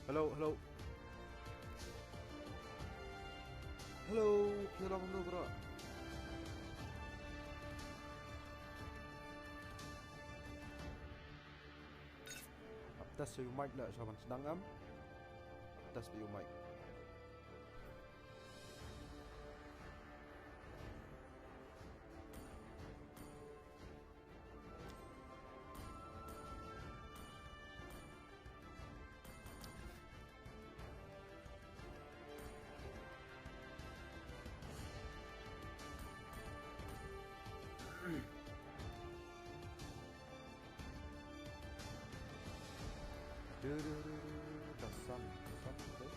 Hello, hello. Hello, hello, hello, bro. Uptas yung mic na sa sedang am. Uptas yung mic. The sun, okay.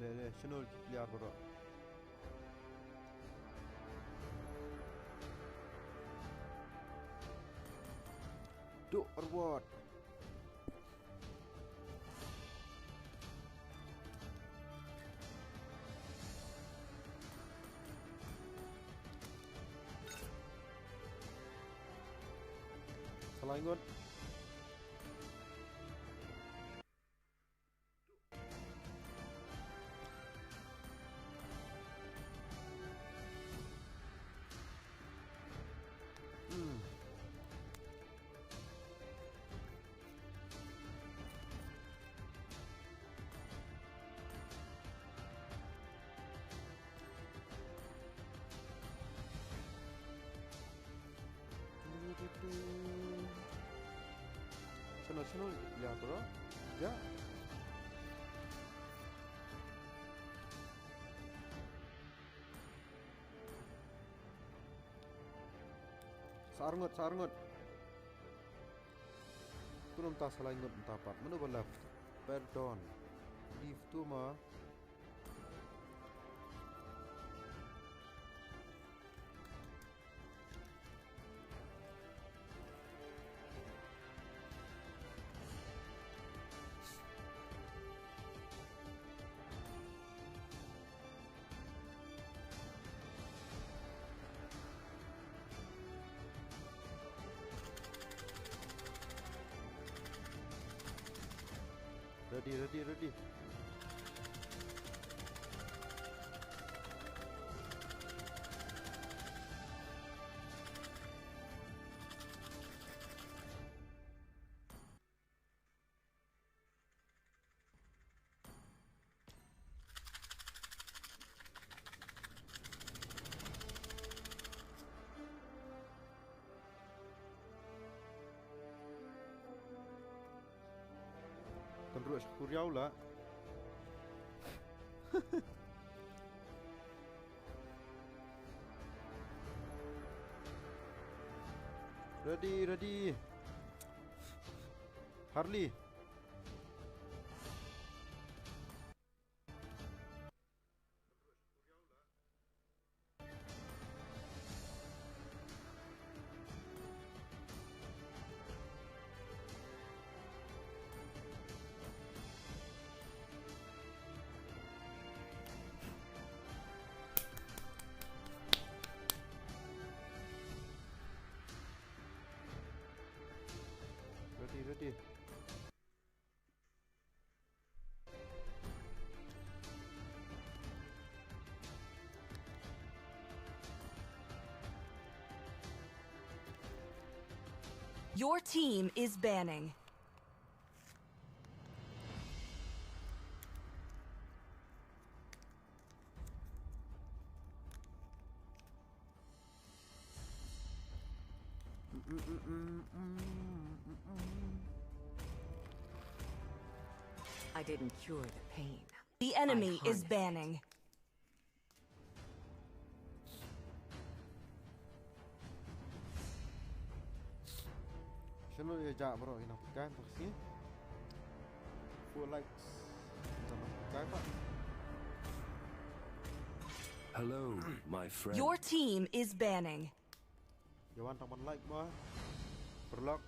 لا شنو اللي برا؟ Do reward. Selangut. شنو اللي برا؟ جاء. Sarngot. Kunum ta salangot tapat. Menu balap. Pardon. Leave tu ma. Ready. Terus kuriau lah. Ready. Harley. Ready. Your team is banning. I didn't cure the pain. The enemy is harnessed it. banning. شنو اللي جاء برو هنا بكاين تخسين فور لايكس زمان بكاين بقى Hello, my friend. Your team is banning. You want someone like more? Prolog.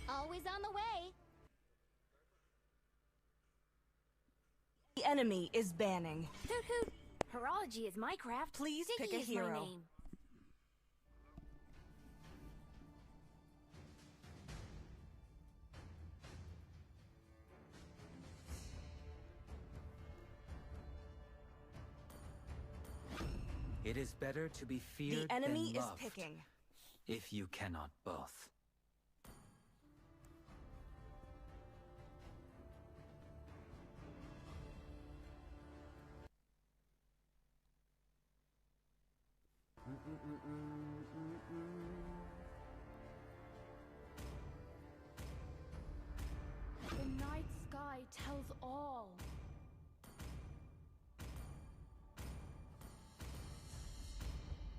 Always on the way. The enemy is banning. Hoot hoot. Horology is my craft. Please Ziggy pick a is my hero. name. It is better to be feared The enemy than is loved, picking. if you cannot both. The night sky tells all.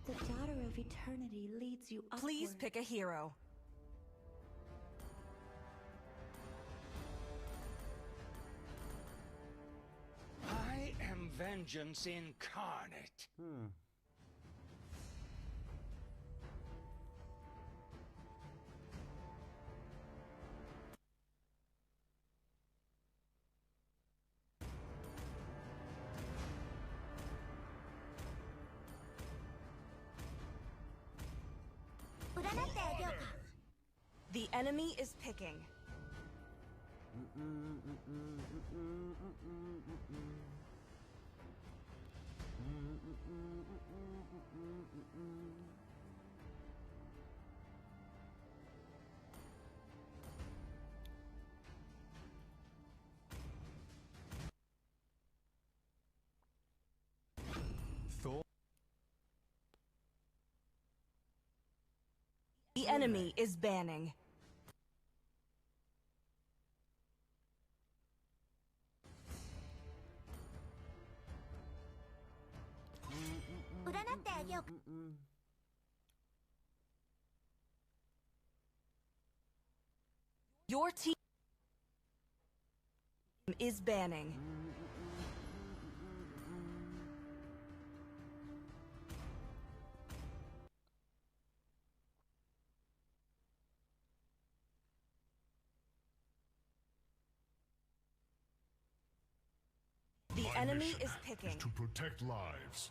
The daughter of eternity leads you upward. Please pick a hero. I am vengeance incarnate. The enemy is picking. The enemy is banning. Your team is banning. The enemy is picking. To protect lives.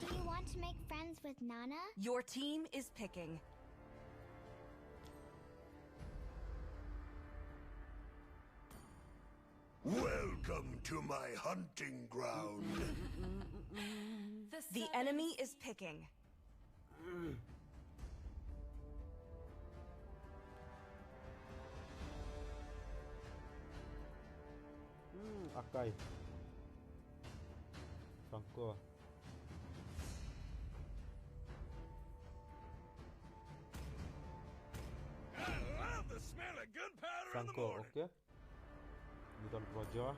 Do you want to make friends with Nana? Your team is picking. Welcome to my hunting ground. The enemy is picking. Akai. Franco. I love the smell of gunpowder in the Franco, morning. okay. You don't Roger.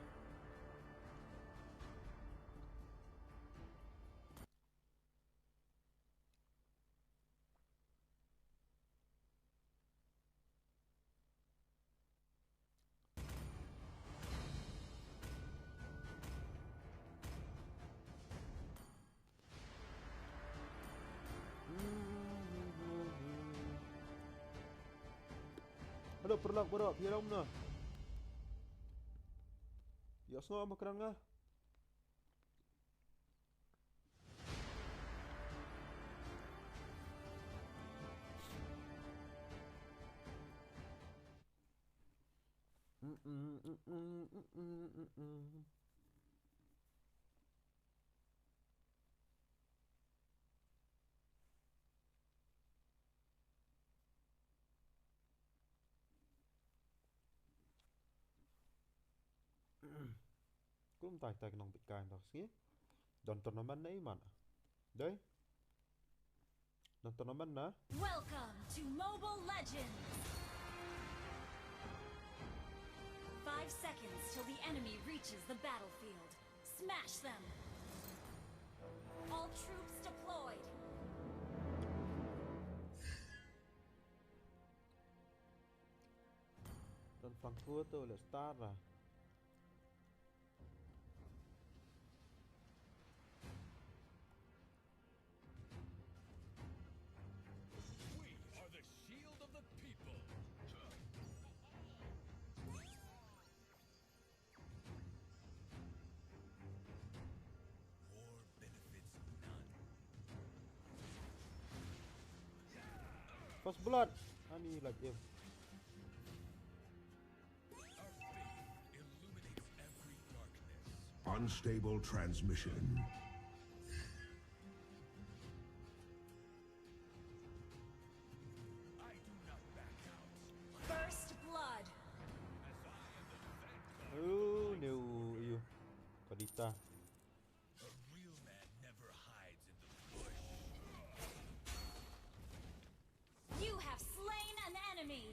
Aduh, perlak berak, biar mana? Ya semua makanan ngah. Cũng tài tài nong bị cài đó xí. Don tournament ấy mà. Đấy. Ito naman na. Welcome to Mobile Legends! 5 seconds till the enemy reaches the battlefield. Smash them! All troops deployed! Dan Frankfurter eller Stara. We are the shield of the people. War benefits none. First blood. Ani like him. Our faith illuminates every darkness. Unstable transmission. I do not back out. First blood! As I am the Phantom, Oh no. Iyo. Kadita. a real man never hides in the bush. You have slain an enemy!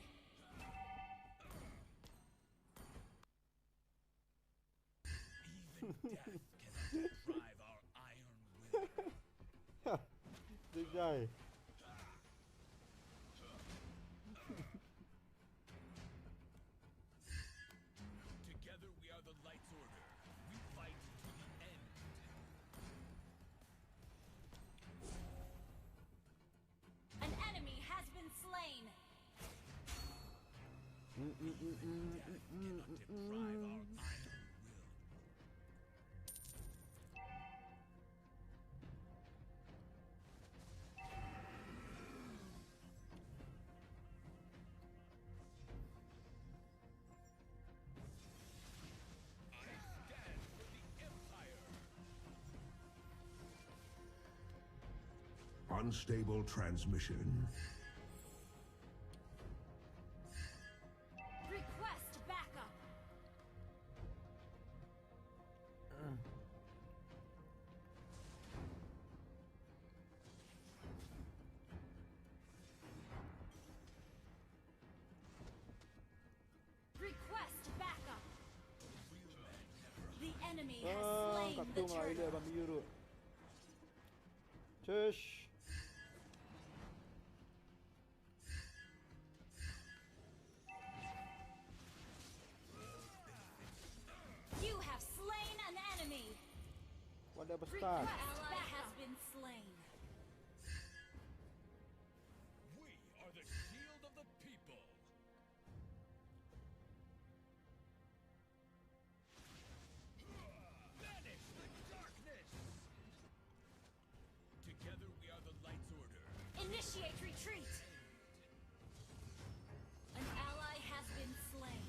Even death cannot deprive our iron will. This guy. Together we are the Light's Order. We fight to the end. An enemy has been slain! Death cannot deprive our iron will. I stand for the Empire. Unstable transmission. Request backup! Request backup! The enemy has slain the Kaktung lah turtle. ila bang euro. Shush. You have slain an enemy! Wala ba Request start? ally has been slain. We are the shield of the people. Banish the darkness. Together we are the Light's Order. Initiate retreat! An ally has been slain.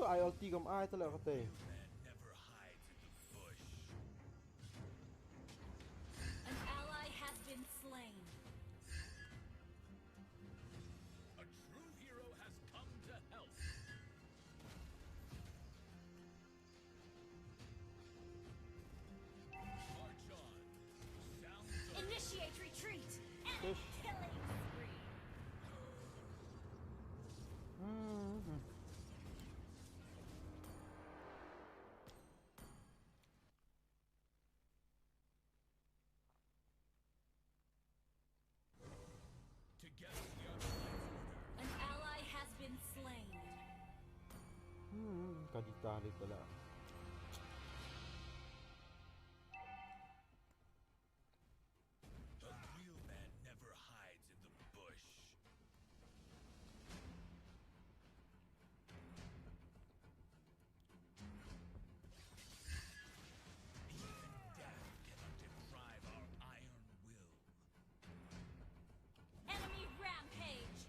Ai ulti kam ai talaga katay. Man never hides in the bush. An ally has been slain. A true hero has come to help. March on. Sound the Initiate retreat! Enemy Push. killing spree! Together we are the Light's Order. An ally has been slain. Kadita rin pala. A real man never hides in the bush. Even death cannot deprive our iron will. Enemy rampage!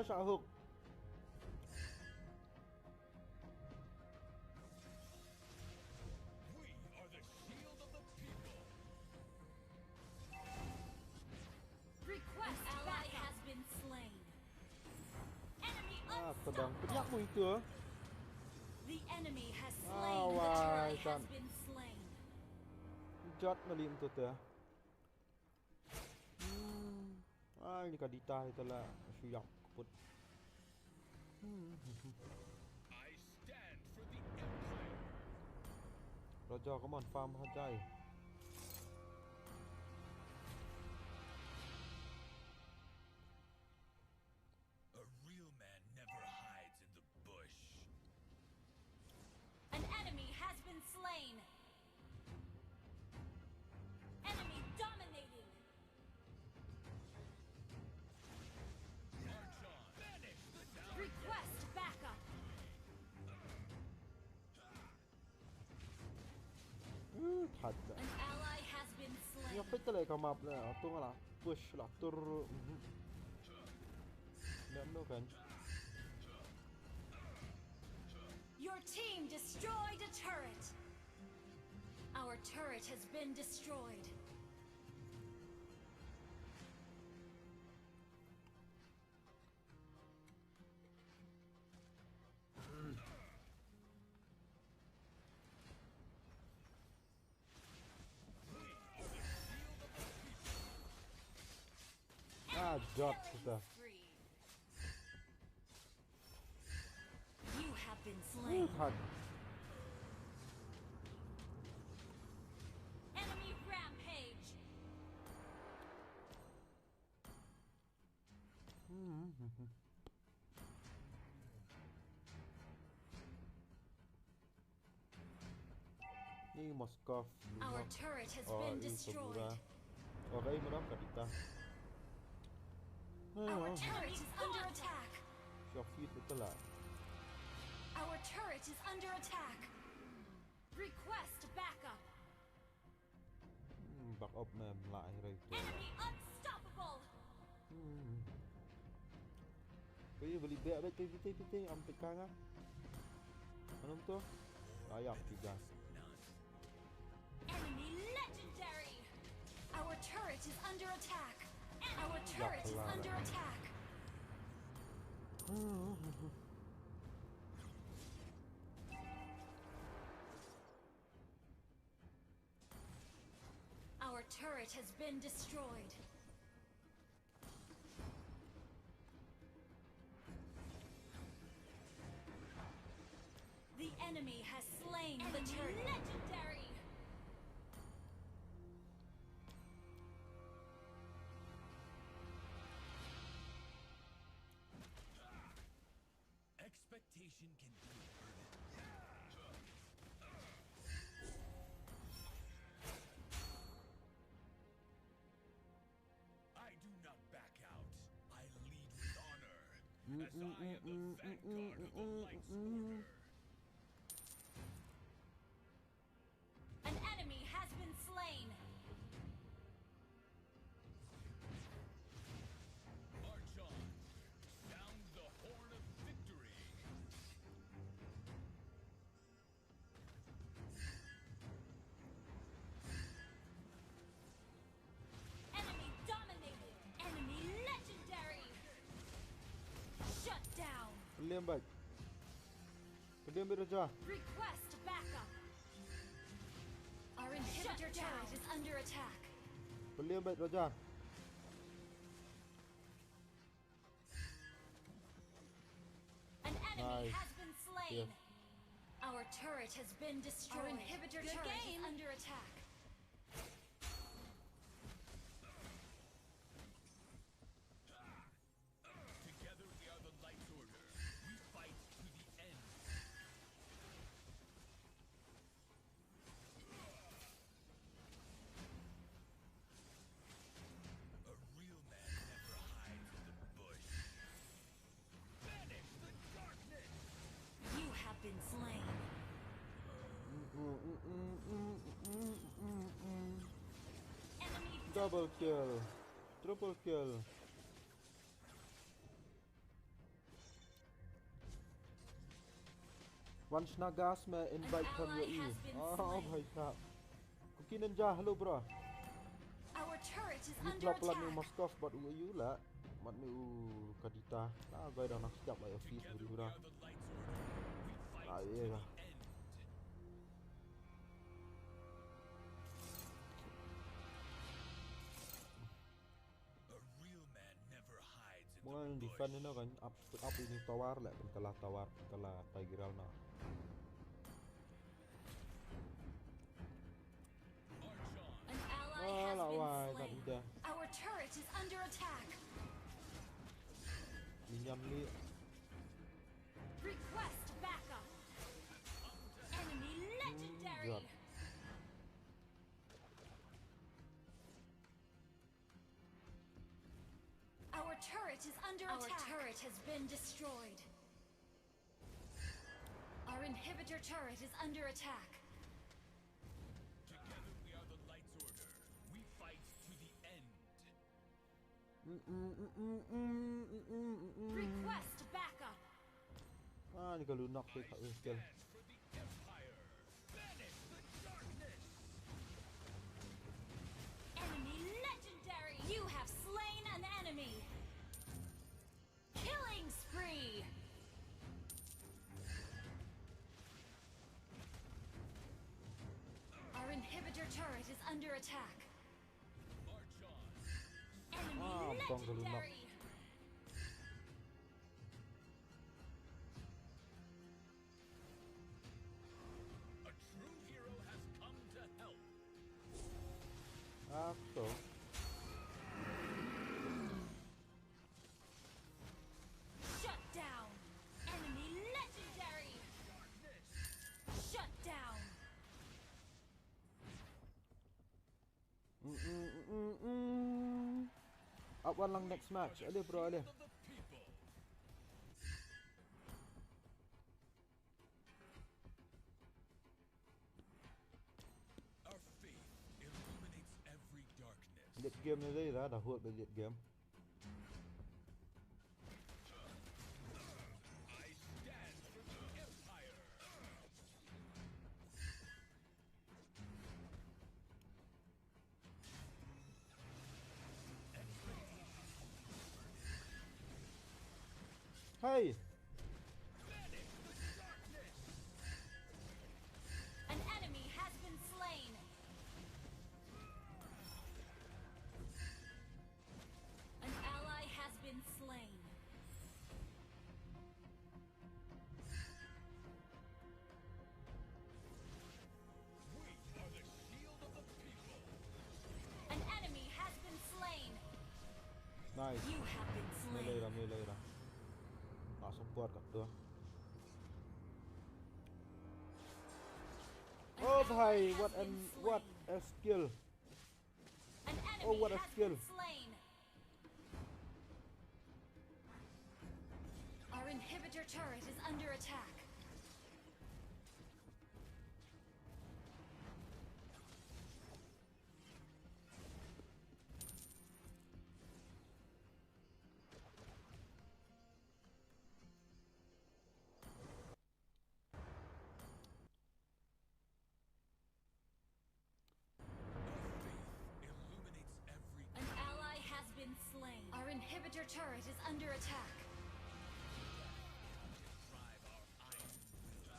xã hụt. We are the shield of the people. Request ally has been slain. Enemy Pedang unstoppable. banyak mo itu. The enemy has Ah, slain. The why, turret has son? been slain. Jot malim tu tu. Ini kadita itu lah. Siap put. I stand for the empire. Raja, come on, farm hajai. A real man never hides in the bush. An enemy has been slain. Enemy dominating. March on. Banish the down. Request backup. Thật. An ally has been slain. Nhóc thích lại cầm mập này, tung là push là tur. Ném đâu cần. Your team destroyed a turret. Our turret has been destroyed. Jot Killing kita. spree. You have been slain. Thật. Enemy rampage. Ini Moskov. Our turret has been destroyed. Okay, menang kadita. Our turret is under attack. Siap fit betul lah. Our turret is under attack. Request backup. Back up mem lại rồi. Enemy unstoppable. Beli BT sampai kanga. Mana tu? Layak tiga. Enemy legendary. Our turret is under attack. Our turret is under attack. Our turret has been destroyed. The enemy has slain the turret. Legendary. Expectation can be I do not back out. I lead with honor. As I am the vanguard of the Light's Order. An enemy has been slain. March on. Sound the horn of victory. Enemy dominated. Enemy legendary. Shut down. Liam baik. Liam Raja. Request backup. Our inhibitor turret is under attack. Liam baik Raja. An enemy Nice. has been slain. Yes. Our turret has been destroyed. Our inhibitor turret is under attack. Together we are the Light's Order. We fight to the end. A real man never hides in the bush. Banish the darkness! You have been slain. Enemy Double kill. Triple kill. वंश नागास में invite from ally UAE has been oh slain. भाई साहब Cookie Ninja hello bro Our turret is Ni under klap pelat ni attack. Moskov buat UAE lah mat ni kadita lah gai dah nak setiap lah office budi dah ah iya lah A real man never hides in Mungkin the defend bush. ni kan up ini tawar lah pentelah tawar pentelah Tigreal na An ally oh has lah been wai tak slain. ida Our turret is under attack. minyak ni Request backup. Enemy legendary. God. Our turret is under attack. Our turret has been destroyed. Our inhibitor turret is under attack. Together we are the Light's Order. We fight to the end. Request backup. ah ni kalau nak tu kat skill For the Empire. Banish the darkness. Enemy legendary. You have slain an enemy. Killing spree. Our inhibitor turret is under attack. March on. Enemy bang kalau nak legendary. A true hero has come to help. so Shut down. Enemy legendary. Shut down. up one lang next match ada bro ada Of the people. Our faith illuminates every darkness. late game ni dah hold the late game I stand for the Empire. hey An enemy has been slain. An ally has been slain. We are the shield of the people. An enemy has been slain. nice You have been melee slain. dah tak support kat tu oh bhai what a skill An enemy Oh, what a has skill. been slain. Our inhibitor turret is under attack. Illuminates every An ally has been slain. Our inhibitor turret is under attack. drive our iron will.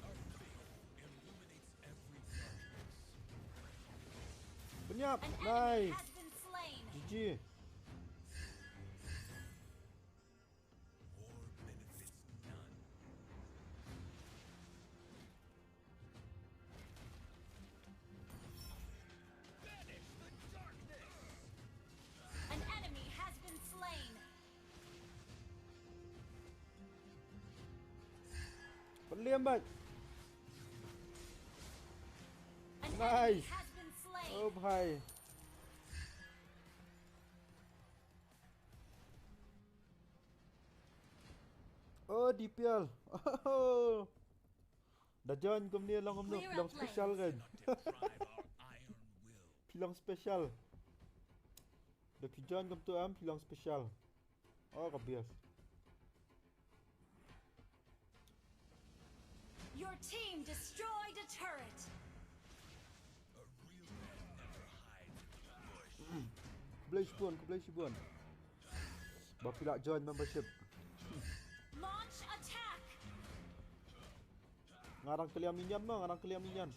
Our faith illuminates every darkness. Penyap An enemy nice has been slain. GG War benefits none. Banish the darkness. An enemy has been slain. Penliam bat An enemy Nice. has been slain. oh bhai oh DPL oh dah join kau ni long Clear film up special kan To drive our iron will. film special Depuis John comme tu am bilang spesial. Oh, kebias. Your team destroyed a turret. Kebelah sibuan. Bapilak join membership. Launch attack. Ngarang keliam minyan mah, ngarang keliam minyan.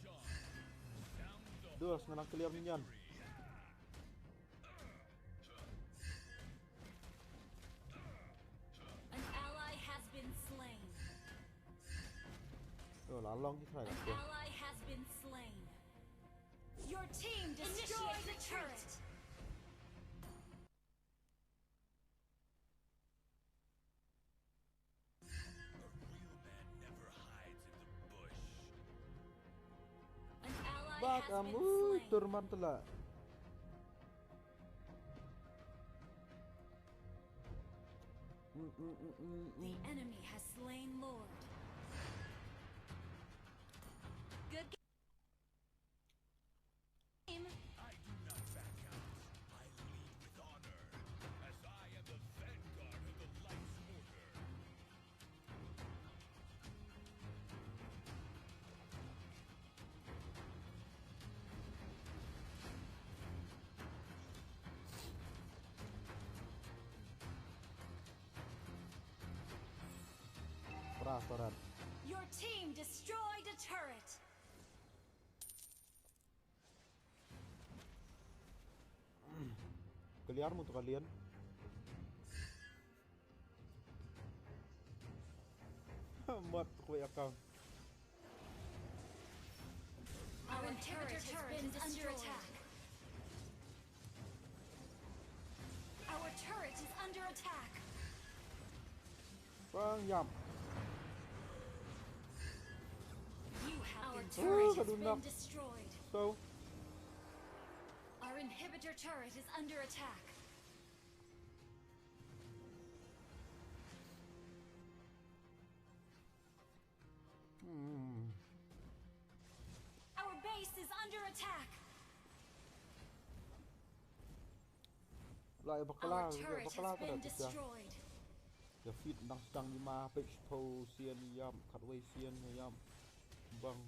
Dos, ngarang keliam minyan. An ally has been slain. Oh, lalong ni saya An kat. ally has been slain. Your team destroyed the turret. An ally Bak has been amu slain. turman telak. The enemy has slain Lord. Good game. I do not back out. I lead with honor, as I am the vanguard of the Light's Order. Peras. Your team destroyed a turret. Keliar untuk kalian. Mat kuih account. Our inhibitor turret is under attack. Our turret is under attack. Bang yam. You have our Oh, turret has kadundak. been destroyed. So, Our inhibitor turret is under attack. Our base is under attack. lại Our bakla turret bakla has ko been dah tu. destroyed. Ya fit nang sedang lima page po sian yam katway sian yam bang.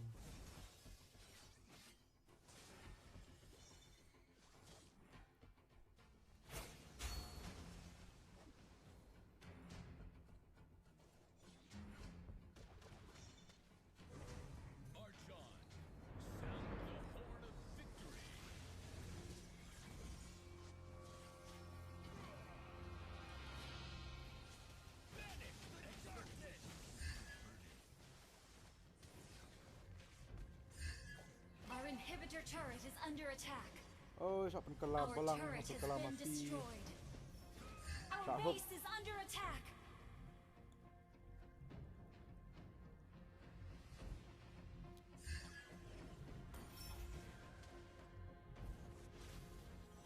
March on. Sound the horn of victory. Our inhibitor turret is under attack. Oh, siap penkelam Our balang turret has penkelam been mati. destroyed. Our Tak hook. base is under attack.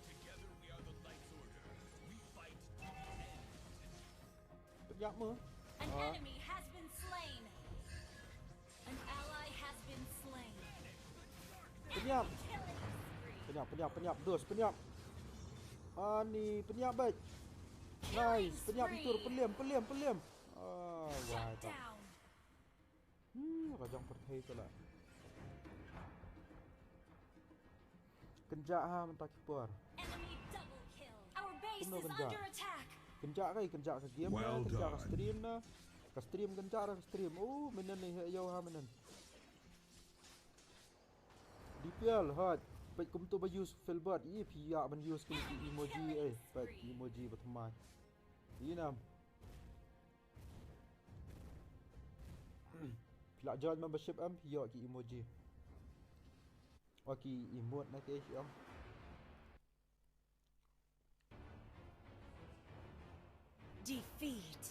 Together we are the Light's Order. We fight to the end. Sekejap me. An Ah. enemy has been slain. An ally has been slain. Penyap. Killing spree. Penyap. Dos, penyap. Ni penyap baik. Nice, penyap itu peliam. Ah, wah Shut tak. down. Rajang perthai pula. Kenjak ha mentah kiper. Enemy double kill. Our base Penuh is kenjak. under attack. Kenjak ke game Well lah, kenjak ke done. stream lah. Ke stream kenjak ke stream. Oh, menen ni yo ha menen. DPL hot. Baik kum tu use filbert. Pia ban use ke emoji baik emoji berteman. Inam. Pilak join membership am pia ki emoji. Waki emote nak ke am. Defeat.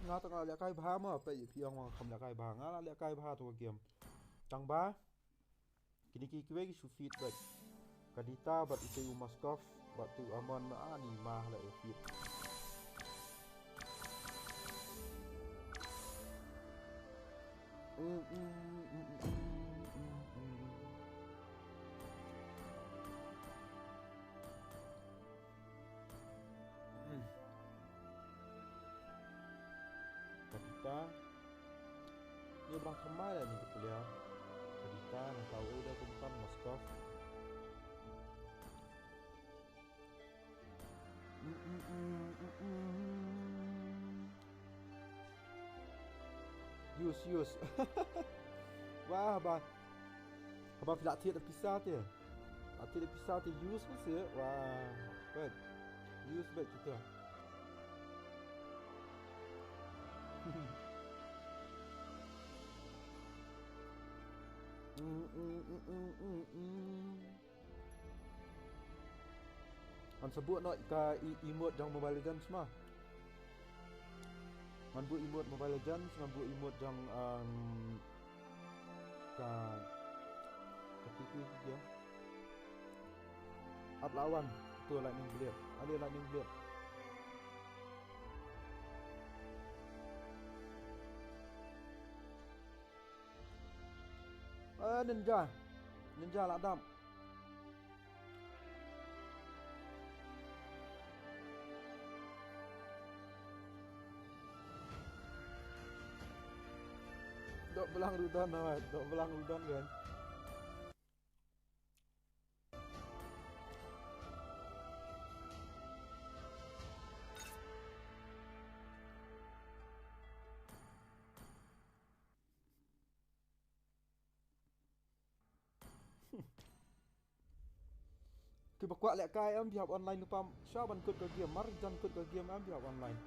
Nga tengah lihat kai bah mah apa piang wang kam lihat kai bah nga lihat kai bah tu game. Tang ba. Kini kiwe ki su feedback. Kadita bat itu Moskov bat tu aman ani mah la feed. Kadita. Ni orang kemai dah ni kita lihat. Kadita nak tahu dah tentang Moskov. Yus. Wah, abang pila tiada pisah tu. Tiada pisah tu use masa. Wah, baik. Use baik kita. Man sebut nak ka emote jang Mobile Legends mah. Man buat emote Mobile Legends, man buat emote jang ka ketika dia. Up lawan tu lightning blade. Ada lightning blade. Ninja lah dam. Dok belang rudan awak, dok belang rudan kan. Kita kuat lek kai am biar online lupa siapa kod ke game, mar jan kod ke game am biar online.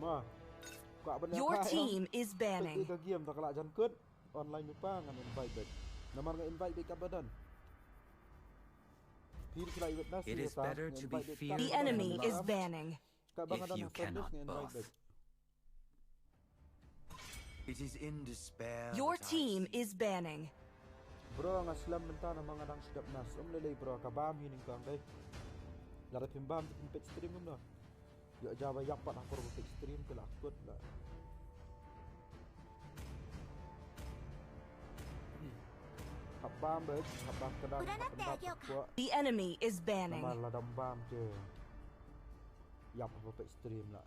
Ma, kuat benar. Your team is banning. Ke game tak kelak jan kod online lupa ngan invite back. Namar ngan invite back ke badan. It is better to be feared The enemy is banning. if you cannot both. It is in despair. Your that I team see. is banning. Bro ngaslam mentah nama ngadang sedap nas. Lelai bro kabam hining kang dai. Lara pimbam pet stream dah. Yo java yak pat aku pet stream ke lakut lah. Habam bet, habam kadang. The enemy is banning. Nama ladam bam je. Yak pet stream lah.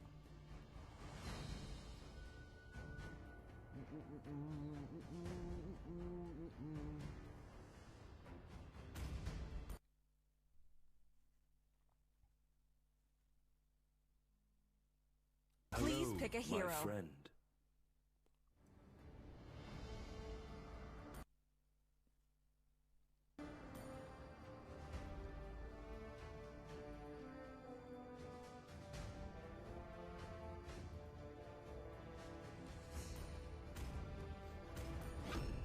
Please pick a hero. My friend.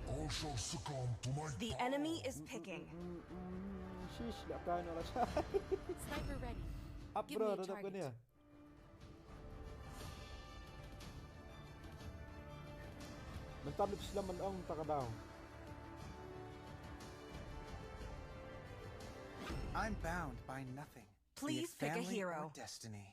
All shall succumb to my The enemy is picking. Shish, dah kan lah. Sniper ready. Up Give bro, me a tetap target. ni. Mentam di Islam menong tak down. I'm bound by nothing. Please be it pick a family hero. or destiny.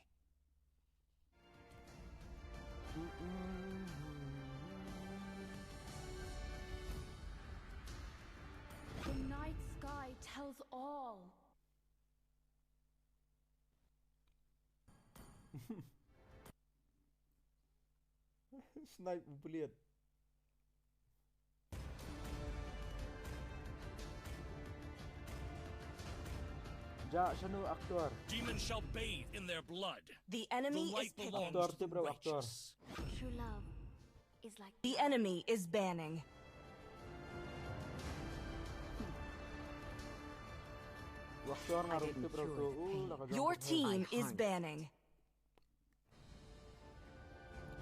The night sky tells all. Snipe pelit. Ja, sanu aktor. Demons shall bathe in their blood. The The enemy is light picking. belongs Aktor to tu the bro, aktor. righteous. True love is like The enemy is banning. Aktor ngaruh tu didn't bro cure tu. the pain. Nakajang Your pakai. team I is harnessed. banning.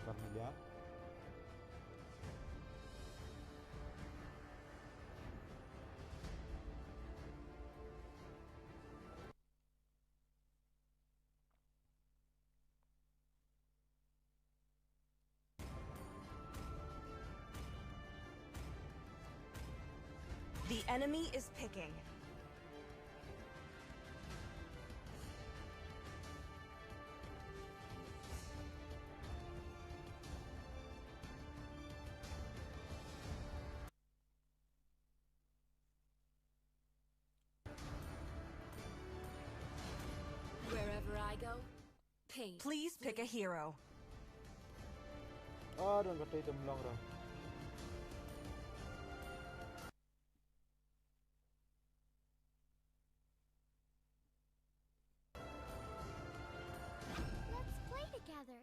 Familiar. The enemy is picking. I go, paint. Please pick a hero. Đừng có tay tầm lòng rồi. Let's play together.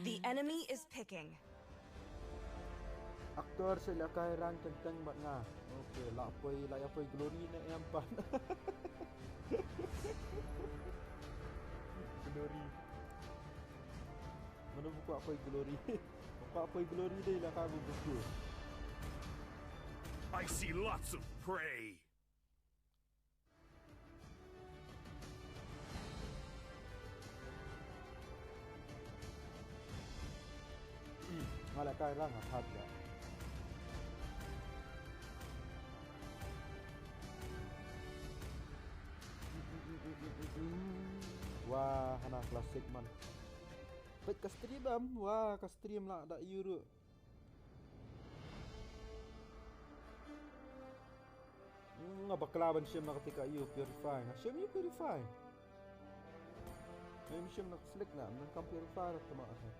The enemy is picking. Aktor sila kay rang tentang mat nga. Okay, la apoy glory na yang pan. Glory. Mana buku apoy glory? Buku apoy glory deh lah kamu buku. I see lots of prey. Malah kay rang hat ya. Wah, hana klasik man. Pet ka stream am, wah ka stream lah dak euro. Ngapa kelaban sim nak ketika you purify. Sim you purify. Sim nak slick nak, nak purify teman aku.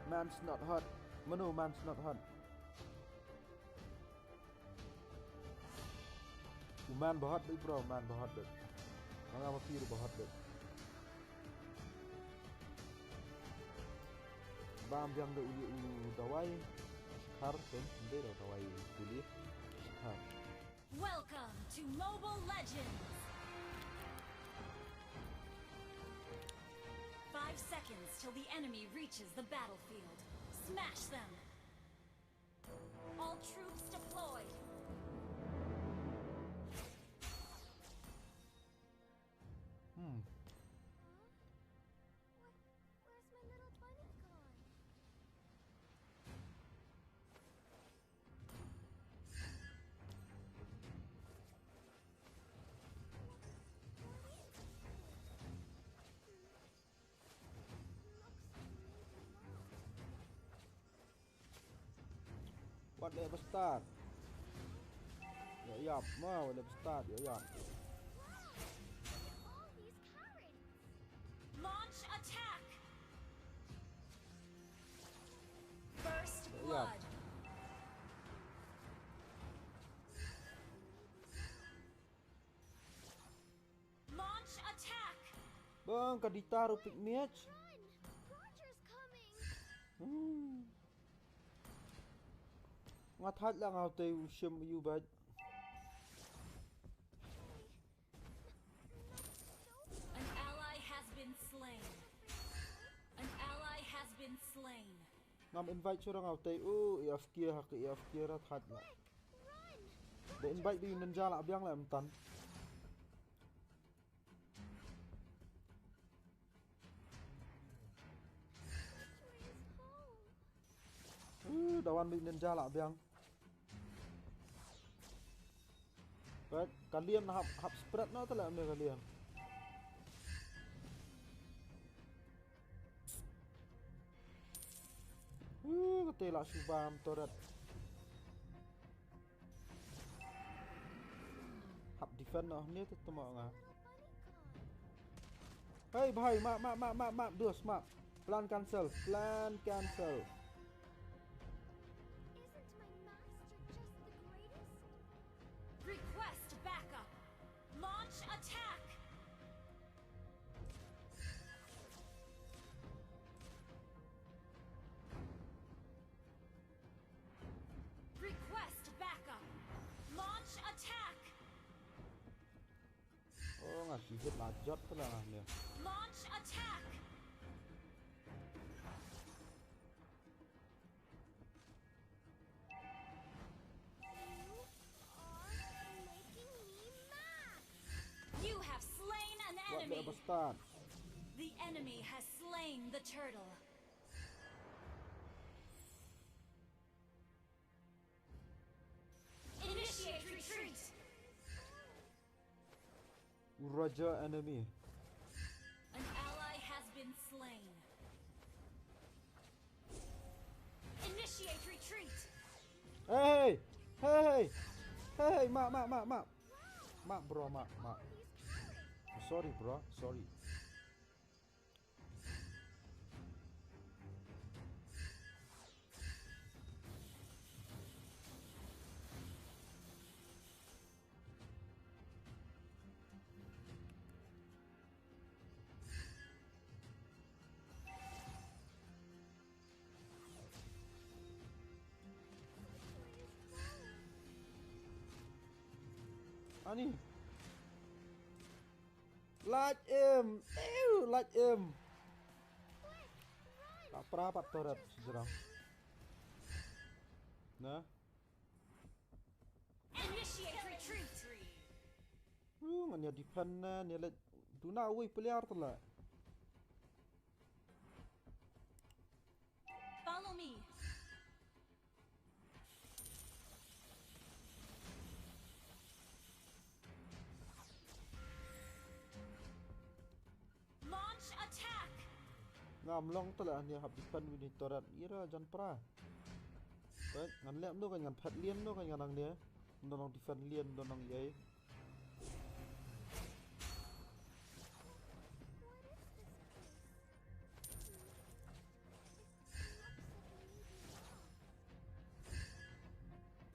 Man's not hot. Manu, man's not hot. Man bahot deh bro, man bahot deh. Mana apa piru bahot deh. Bam yang deh dawai. Har kan, deh dawai tuli. Har. Welcome to Mobile Legends. 5 seconds till the enemy reaches the battlefield. Smash them. All troops deployed. Where's my little bunny gone? What level start? Ya, mau level start ya. All these carrots. Launch attack. First blood. Launch attack. Bang, kaditaruh pick match. Run! Roger's coming. Ngathat lang ako tayo sim you bad. An ally has been slain. An ally has been slain. Ngam invite surang ako tayo. AFK hak AFK rat hat lah. Run! The invite di ninja lah biang lah emtan. Dawan di ninja lah biang. But kalian hap spread na tala ambil kalian. Ketela subam torat. Hap defend nah ni tu temak ngah. Hey bhai, map dos map. Plan cancel. Isn't my master just the greatest? Request backup. Launch attack. Request backup. Launch attack. Oh ngasih hit lajat tu lah ni. Launch attack. You have slain an What enemy. level start? The enemy has slain the turtle. Roger enemy. An ally has been slain. Initiate retreat. Hey, mak, bro, mak. Sorry, bro, sorry. Ani. Like him. Ew, like him. Tak perapat turret sejarah. Nah. Initiate retreat. Nganya defend na ni let duna wei player tala. Follow me. Launch attack. Ngam long tala ni hab defend ni turret ira jan pra. Baik, ngan lem tu kan ngan phat lien tu kan ngan dia. Nong defend lien nong ye.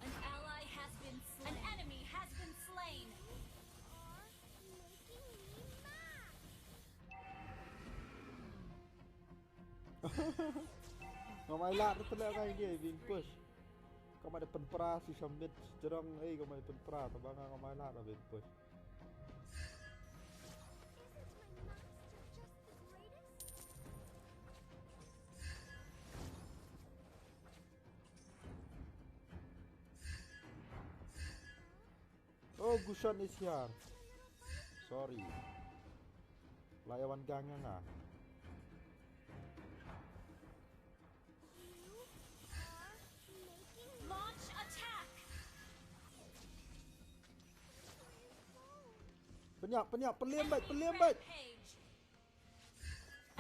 An ally has been slain. An enemy has been slain. Ngamai lat tu tala kan dia win push. Kau ada penpera si Shamit jerang kau ada penpera tabang ngamai lat win push. Oh, Gushan is here. Sorry. Layawan gangang ah. Launch attack. Penyak, peliem baik. Rampage.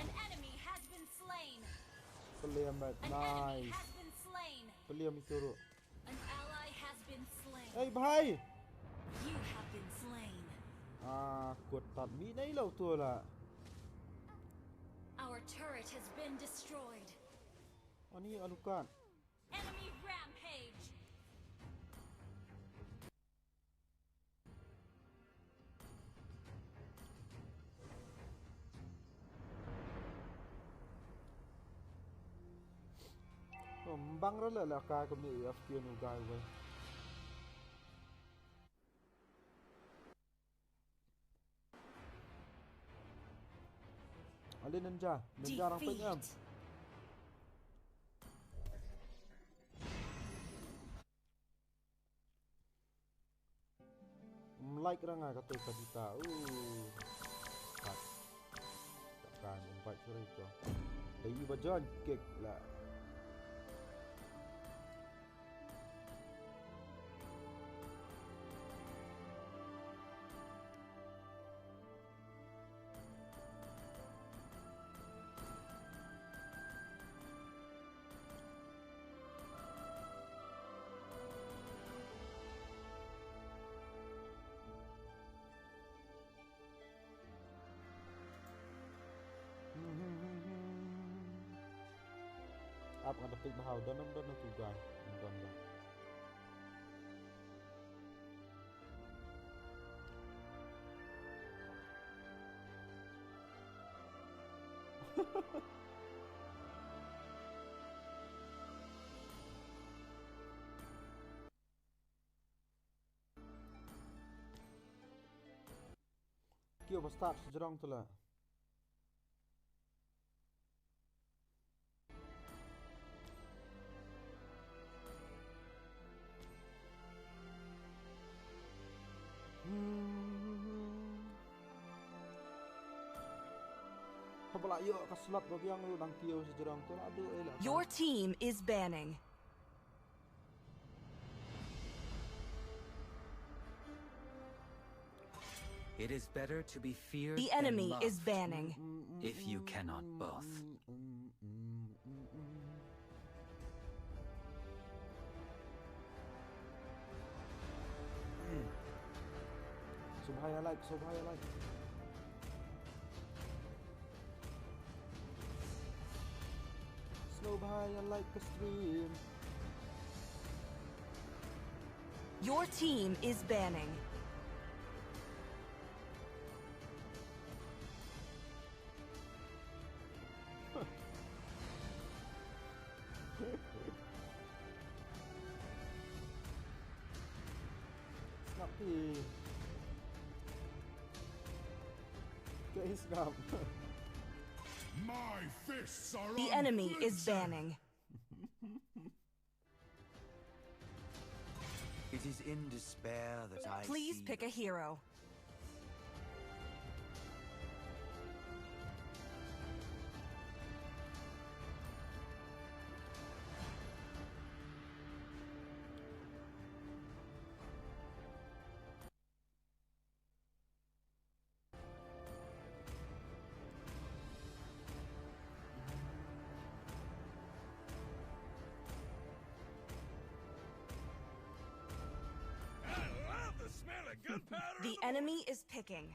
An enemy has been slain. Peliem baik, An enemy nice. has been slain. Peliem itu ru. An ally has been slain. Hey, bhai. You have been slain. Kuat tak mi nai lau tu lah. Our turret has been destroyed. Ani alukan. Enemy rampage. Bang ra la ka ko ni FQ nu gai we. Ali ninja orang penyam. Like ra nga kata kadita. Takkan invite sore tu. Dari bajan kek lah. Apa ada pik bahau dan tu guys. Dan. Kio start sejarang tu lah. Your team is banning. It is better to be feared The than enemy loved, is banning. if you cannot both. So bahaya like, so bahaya like. Slow bahaya like a stream. Your team is banning. Snappy. Get his snap. My fists are The enemy is unflinching. banning. It is in despair that I Please see pick a hero. I love the smell of gunpowder. The enemy is picking.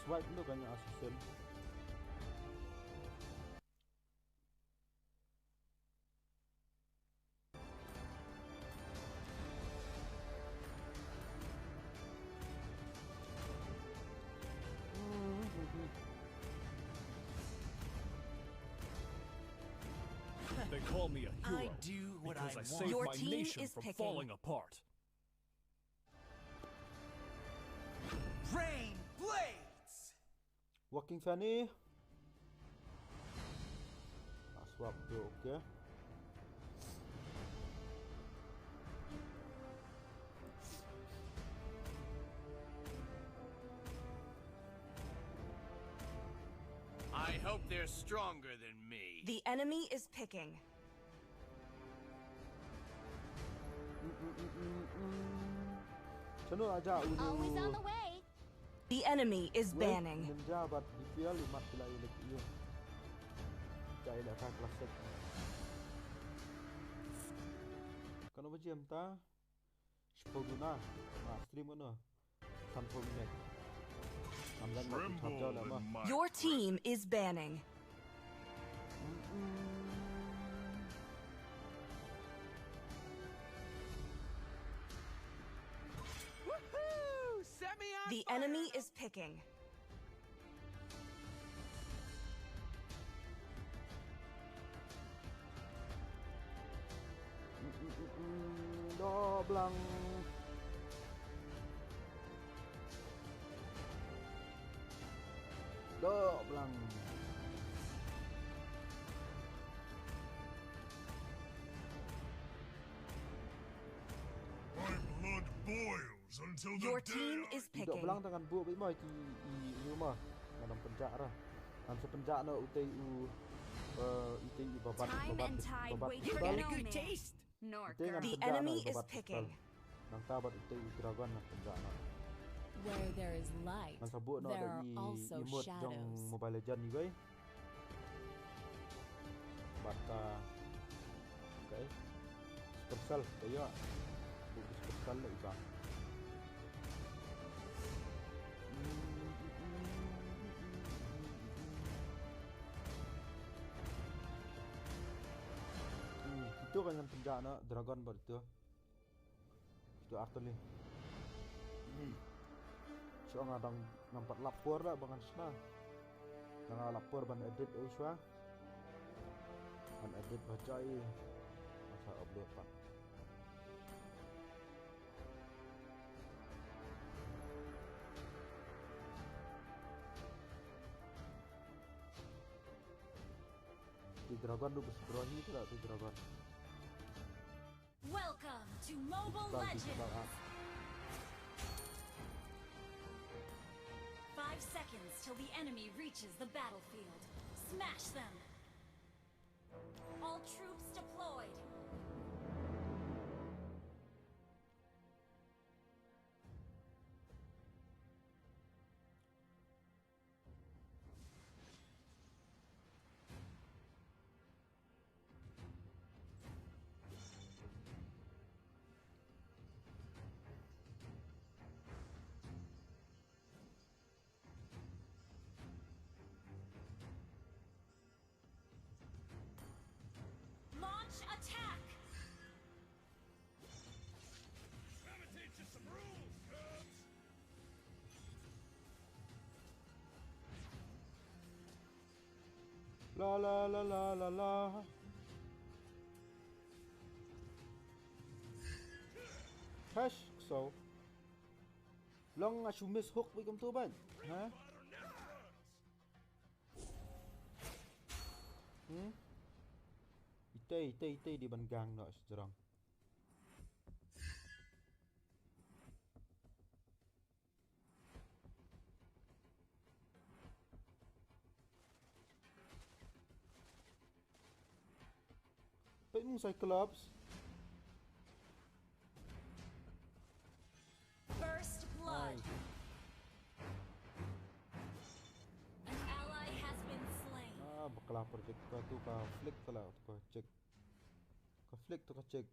Swipe dulu kan yang asisten. They call me a hero I do what because I I want. saved Your my team nation is from picking. falling apart. Rain blades! Working Fanny. Swap tu, okay. I hope they're stronger than me. The enemy is picking. Chano aja Always on the way. The enemy is banning. Ninja but DPL 5 pila ilik iyo. Jai dah kan klasik. Kano ba jam ta? Spoguna. Ma stream ano? Sanfo minute. Amlan mo charge la ma. Your team is banning. Woohoo! Set me on The fire! enemy is picking. Doblang. Doblang. My blood boils until the Your day team I is Tidak picking. belang tangan buat baik mai i rumah. Dalam penjak lah. Dalam sepenjak na utai babat Time and tide wait for pistol. no man. Nor Utai ngan girl. The penjak enemy na is babat picking. pistol. Nang tabat utai dragon na penjak na. Where there is light, Nang sabut na there ada are also emote jong shadows. Mobile Legend ni bay. Bata. Okay. Supercell kaya. Buku Supercell lah iba. Itu kan yang penjak na dragon bar itu. Itu artli. So ngadang nampak lapor lah bangan sna. Nang lapor ban edit iswa. Ban edit bacai. Masa upload pak. Di dragon tu berseberahi tu lah di dragon. Welcome to Mobile Bagus Legends. banget. 5 seconds till the enemy reaches the battlefield. Smash them. All troops deployed. La la la la la la. Hash so. Long as you miss hook với công tố bệnh. Hả? Ite di ban gang no sedang. Baik mung Cyclops. First blood. An ally has been slain. Bakla project ka tu ka flick kala tu ka check. Ka flick tu ka check.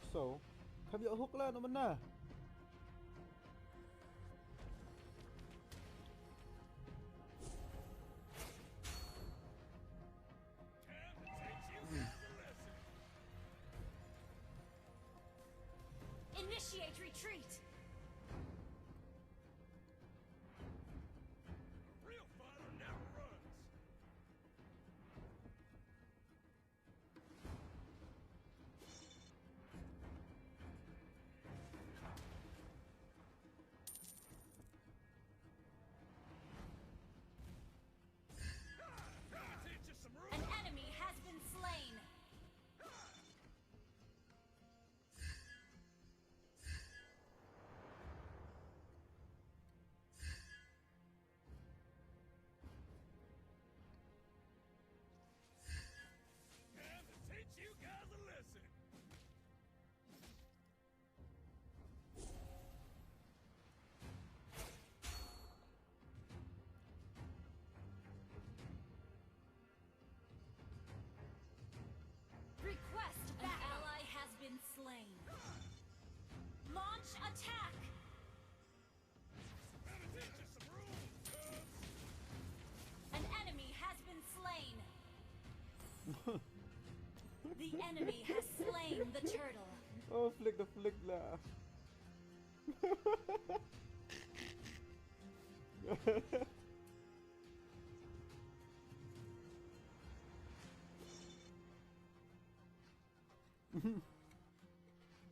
So, kami hook lah naman na. Initiate retreat. Real fighter never runs. An enemy has been slain. Time to teach you guys a lesson. Request back. An ally has been slain. Launch attack. Gotta teach you some rules, cubs. An enemy has been slain. The enemy has slain the turtle. Oh, flick the flick lah.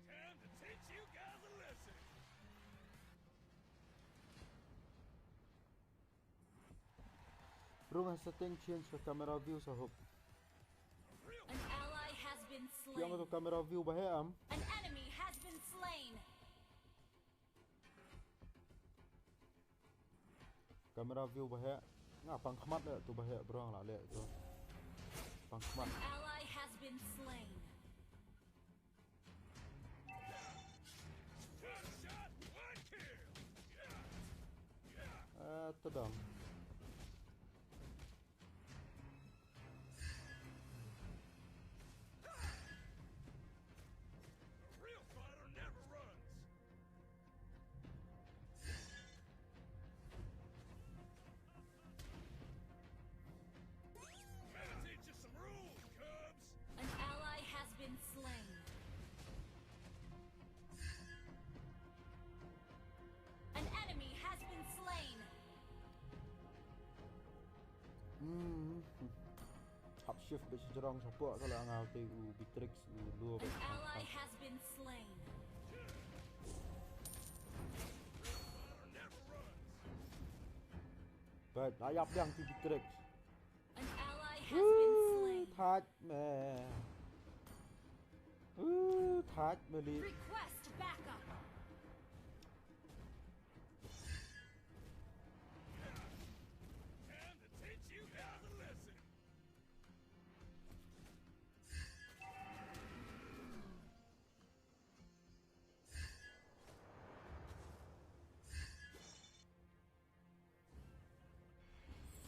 Time to teach you guys a lesson. Bro, nga setting change sa camera view sa hook. An ally has been Yang slain. tu camera view bahaya am. An enemy has been slain. Camera view bahaya. Nga pangkhmat le tu bahaya bro ang la le tu. Pangkhmat. An ally has been slain. One shot, one kill. Tadang. A real fighter never runs. Gotta teach you some rules, cubs. An ally has been slain. An enemy has been slain. Hap shift be sejarang support kalau angau te u bitrix u luo. An ally has been slain. Baik, layap yang ti bitrix. An ally has been slain. Touch me. Touch me li. Request backup. Time to teach you guys a lesson.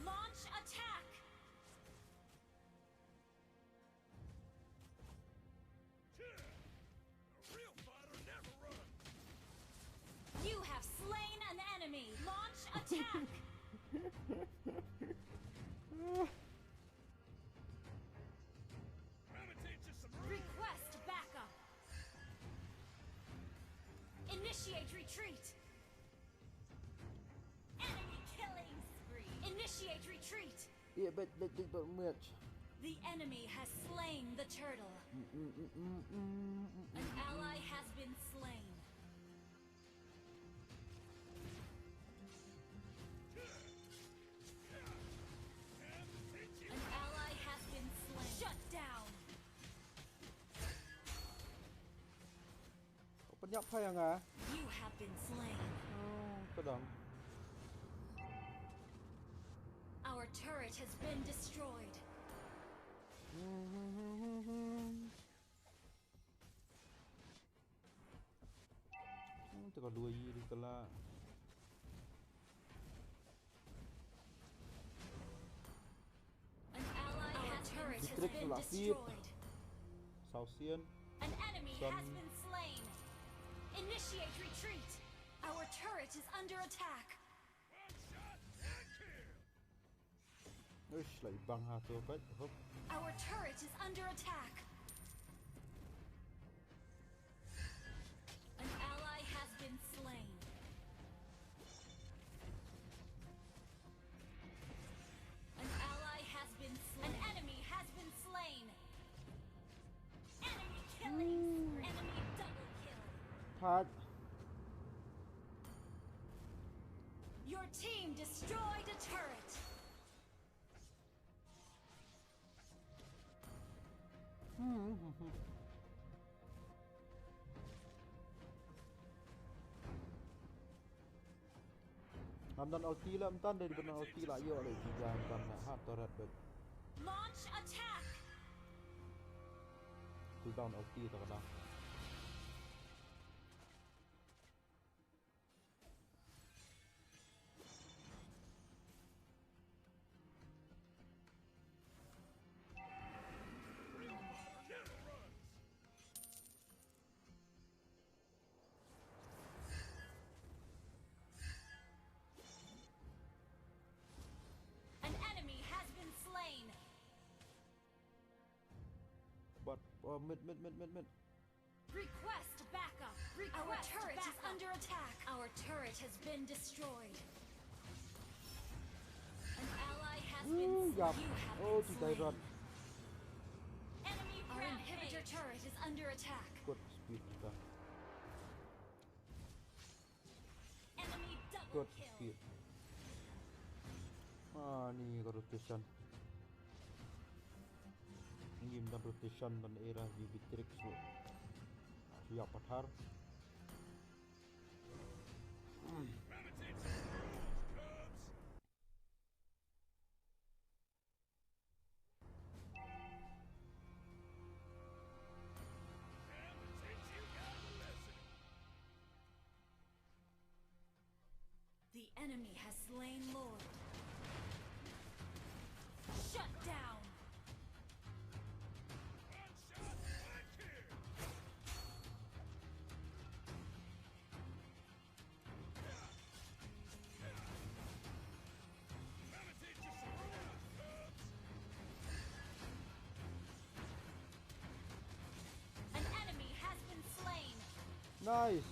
Launch attack. A real fighter slain an enemy. Launch attack. Request backup. Initiate retreat. Enemy killing spree. Initiate retreat. Yeah, but much. The enemy has slain the turtle. An ally has been slain. An ally has been slain. Shut down. ปัญญาพยังไง You have been slain. กระดัง Our turret has been destroyed. Teka 2 yiri kala. An ally has turret has District been Lafit. destroyed. Sausian. An enemy Some- has been slain. Initiate retreat. Our turret is under attack. Uish, like bang ha to but hop. Our turret is under attack. An ally has been slain. An ally has been slain. An enemy has been slain. Enemy killing. Enemy double kill. Hard. Your team destroyed a turret. Amdan ulti lah, amdan dari benar ulti lah. Yo, ada tiga amdan nak hat turret bet. Launch attack. Cool down ulti tak kena. An enemy has been slain. But mid. Request backup. Our turret is under attack. Our turret has been destroyed. An ally has been Yup. slain. You have Oh, been tiga slain. run. Enemy Our inhibitor turret is under attack. Good speed kita. Enemy double Good kill. speed. Ah, ni rotation. Ini dan rotation dan era Vivitrix lo. Siap pathar. The enemy has slain Lord. Shut down. An enemy has been slain. Nice.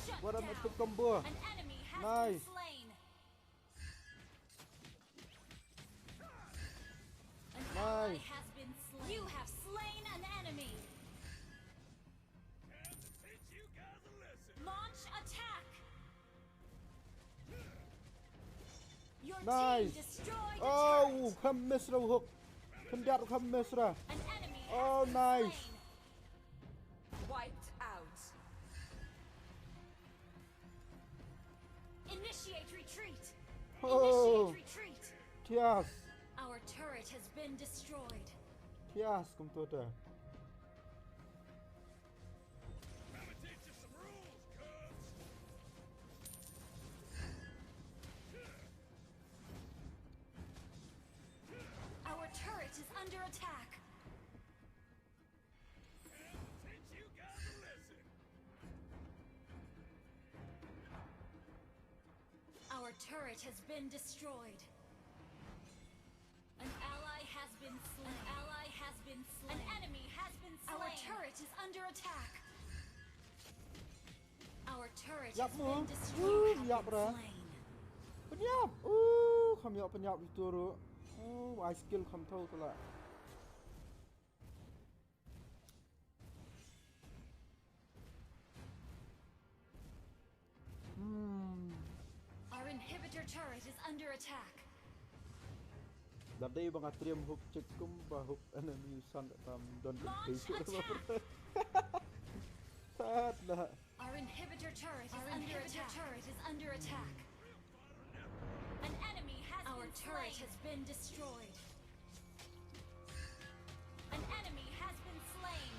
Shut What an down. epic combo. An enemy has Nice. been slain. An ally Nice. has been slain. You have slain an enemy. Launch attack. Your Nice. team destroyed a Oh, turret. kham miss ra hook. Kendat kham miss ra. An enemy has Oh, been nice. slain. Wiped out. Initiate retreat. Oh. Initiate retreat. Tias. Our turret has been destroyed. Tias kom tu tu. Our turret is under attack. turret has been destroyed. An ally has been slain. An ally has been slain. An enemy has been slain. Our turret is under attack. Our turret has been destroyed. Siap dah. Penyap. Kami nak penyap itu ru. I skill kami tahu tu lah. Our inhibitor turret is under attack. Dadai bang atrium hook cekum bahuk enemy san tam don basic apa. Sad lah. Our inhibitor turret is under attack. An enemy has Our turret has been destroyed. An enemy has been slain.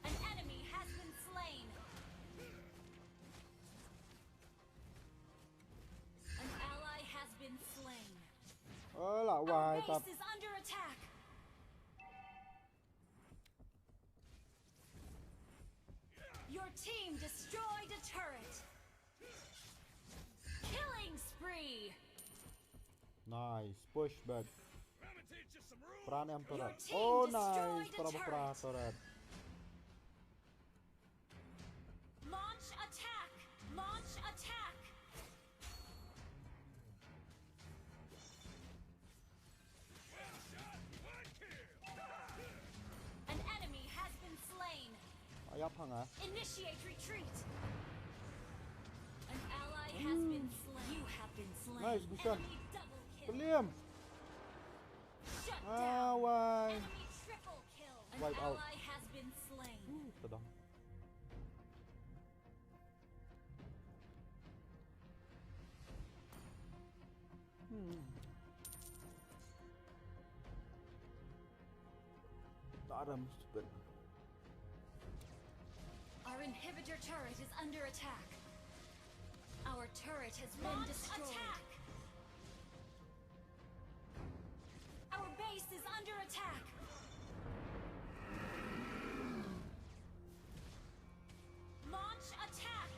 An enemy has been slain. An ally has been slain. Lah why Our base is under attack. Your team destroyed a turret. Killing spree. Nice push back. Peran yang turret. Your team Oh destroyed nice, a peran turret. Launch attack. Launch attack. An enemy has been slain. Ayap hang ah. Initiate retreat. An ally has been slain. You have been slain. Nice, Bushan. Enemy double kill. William. Shut down. Why? Enemy triple kill. An Wipe out. ally has been slain. Sedang. Adam stupid. Our inhibitor turret is under attack. Our turret has been destroyed. Attack. Our base is under attack. Launch attack.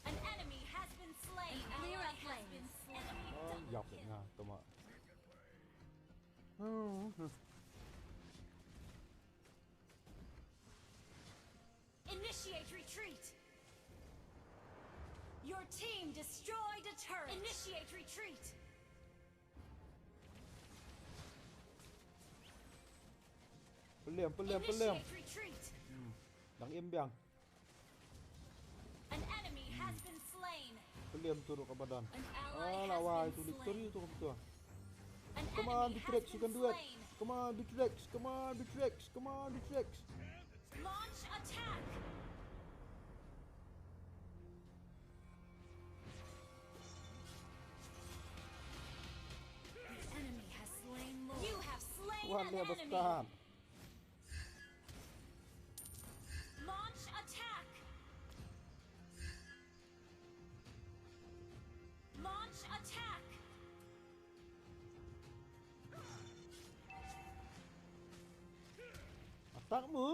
An enemy has been slain. An ally has been slain. Enemy double Dọc kill. nha, tụi mày. Initiate retreat. Your team destroyed a turret. Initiate retreat. Pelem. Initiate retreat. Đang im biang. An enemy has been slain. Pelem turun ke badan. An ally Lah has why been tu slain. victory tu betul. An Come on, enemy Beatrix, has you been can do it. slain. Come on, Beatrix. Come on, Beatrix. Come on, Beatrix. Launch attack. The enemy has slain Lord. You have slain One an level enemy. start. Launch attack. Launch attack. Atakmu.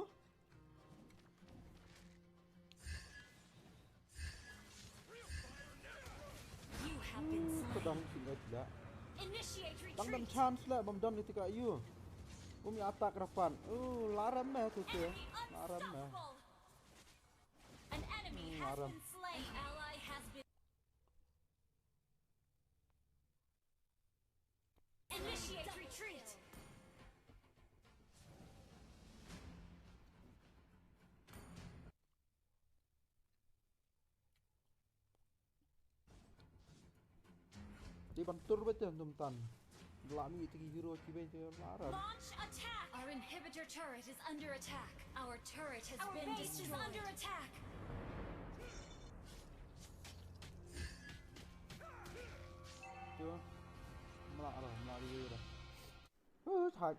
You have been Sedang slain. sini tidak. Initiate Dang dan retreat. chance lah bamdan itu kat you. Umi atak rapan. Laram meh tu tu. Enemy Laram meh. unstoppable. An enemy has Laram. been slain. An ally has been. Initiate retreat. Dia bantur betul tum-tan. Lami itu hero kibai tu laram. Launch attack. Our inhibitor turret is under attack. Our turret has been destroyed. Is under attack. Tu. Melak dia dah. Tak.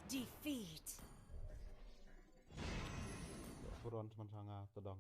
Defeat. Puron teman sanga tedang.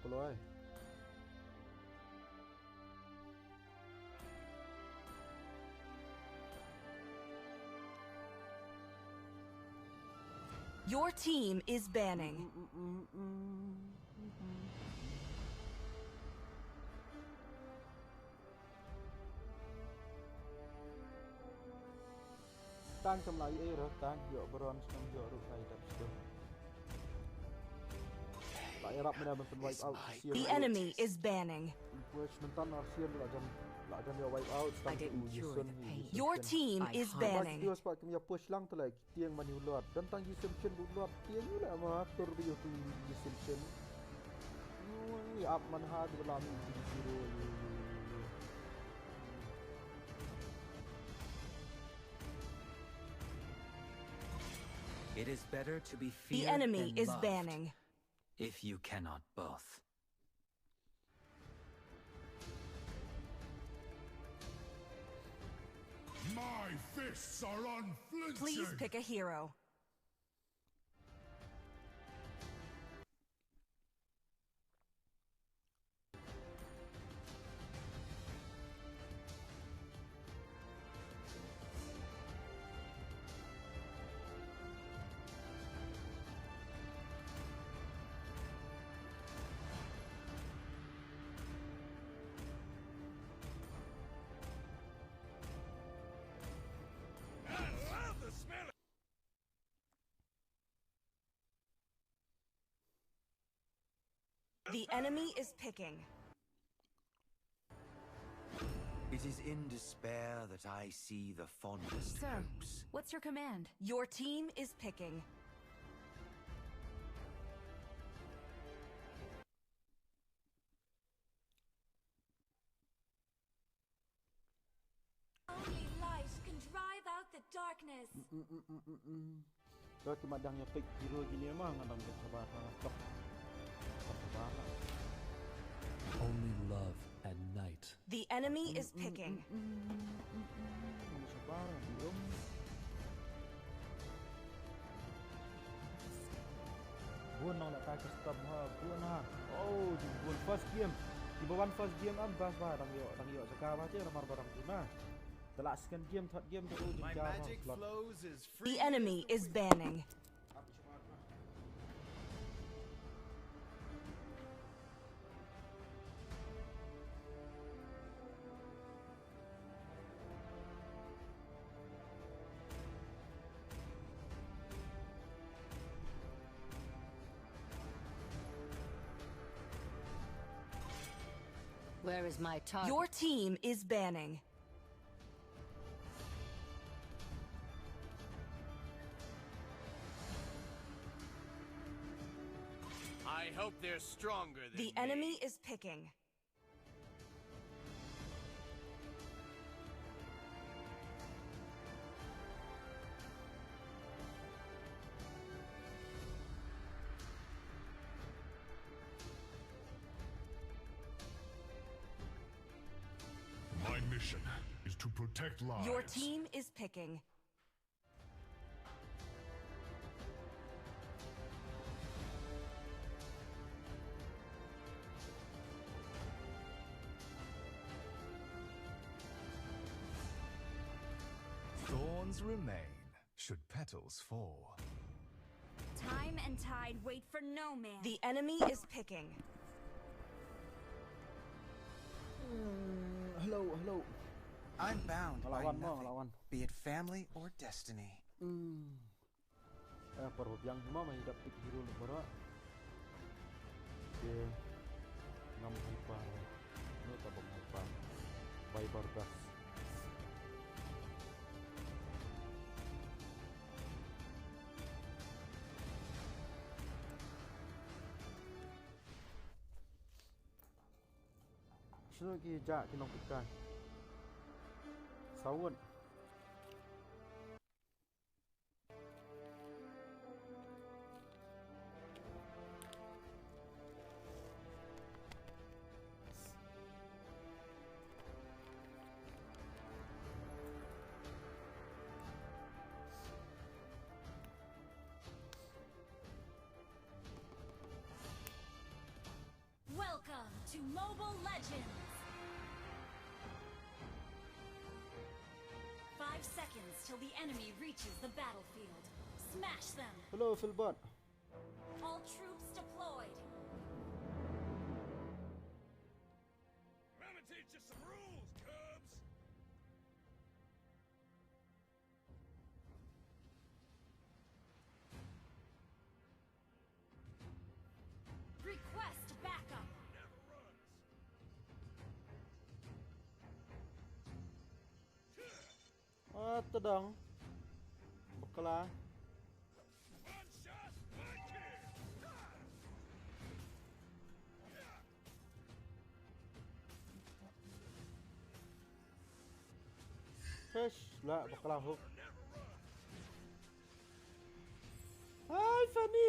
Keluar. Your team is banning. Tang trong lại ấy rồi, tang dựa bronze trong dựa được này đập xuống. Lại Arab mình mình phân wipe out. The enemy is banning. Push mình tan Arsian lại cho nhiều wipe out. I didn't cure the pain. Your team is banning. Dia spot kami push lang tu like tiang mani luat dan tang Simpson luat tiang ni lah mah tur dia tu Simpson. Ni up man ha di dalam hero. It is better to be The feared enemy than is loved, banning. if you cannot both. My fists are unflinching. Please pick a hero. The enemy is picking. It is in despair that I see the fondest Sir, hopes. what's your command? Your team is picking. Only light can drive out the darkness. Kalau kemadangnya pick hero gini emang ngadang sabar top. Only love and night. The enemy is picking. Sabar, belum. Buon nang nak tak stop ha, buon ha. Oh, buon first game. Di bawah first game am bas ba dang yo sekarang aja nomor barang tuna. Telah second game, third game tu My magic flows as free. The enemy is banning. Where is my target? Your team is banning. I hope they're stronger than The enemy is picking. My mission is to protect lives. Your team is picking. Thorns remain, should petals fall. Time and tide wait for no man. The enemy is picking. Hello. I'm bound by Lawan mo, nothing, lawan. be it family or destiny. Perut yang cuma masih dapat hero lu baru. Dia ngam hyper. Ini tabung hyper. Viper gas. Lagi jak kena pekan. Sawun. to Mobile Legends! 5 seconds till the enemy reaches the battlefield. Smash them! Hello, Philbot. All troops deployed! Let me teach you some rules, cubs! Request backup! Never runs! Tadang. Bakla. One shot, one kill! Fish. La, bakla hook. Hi, Fanny.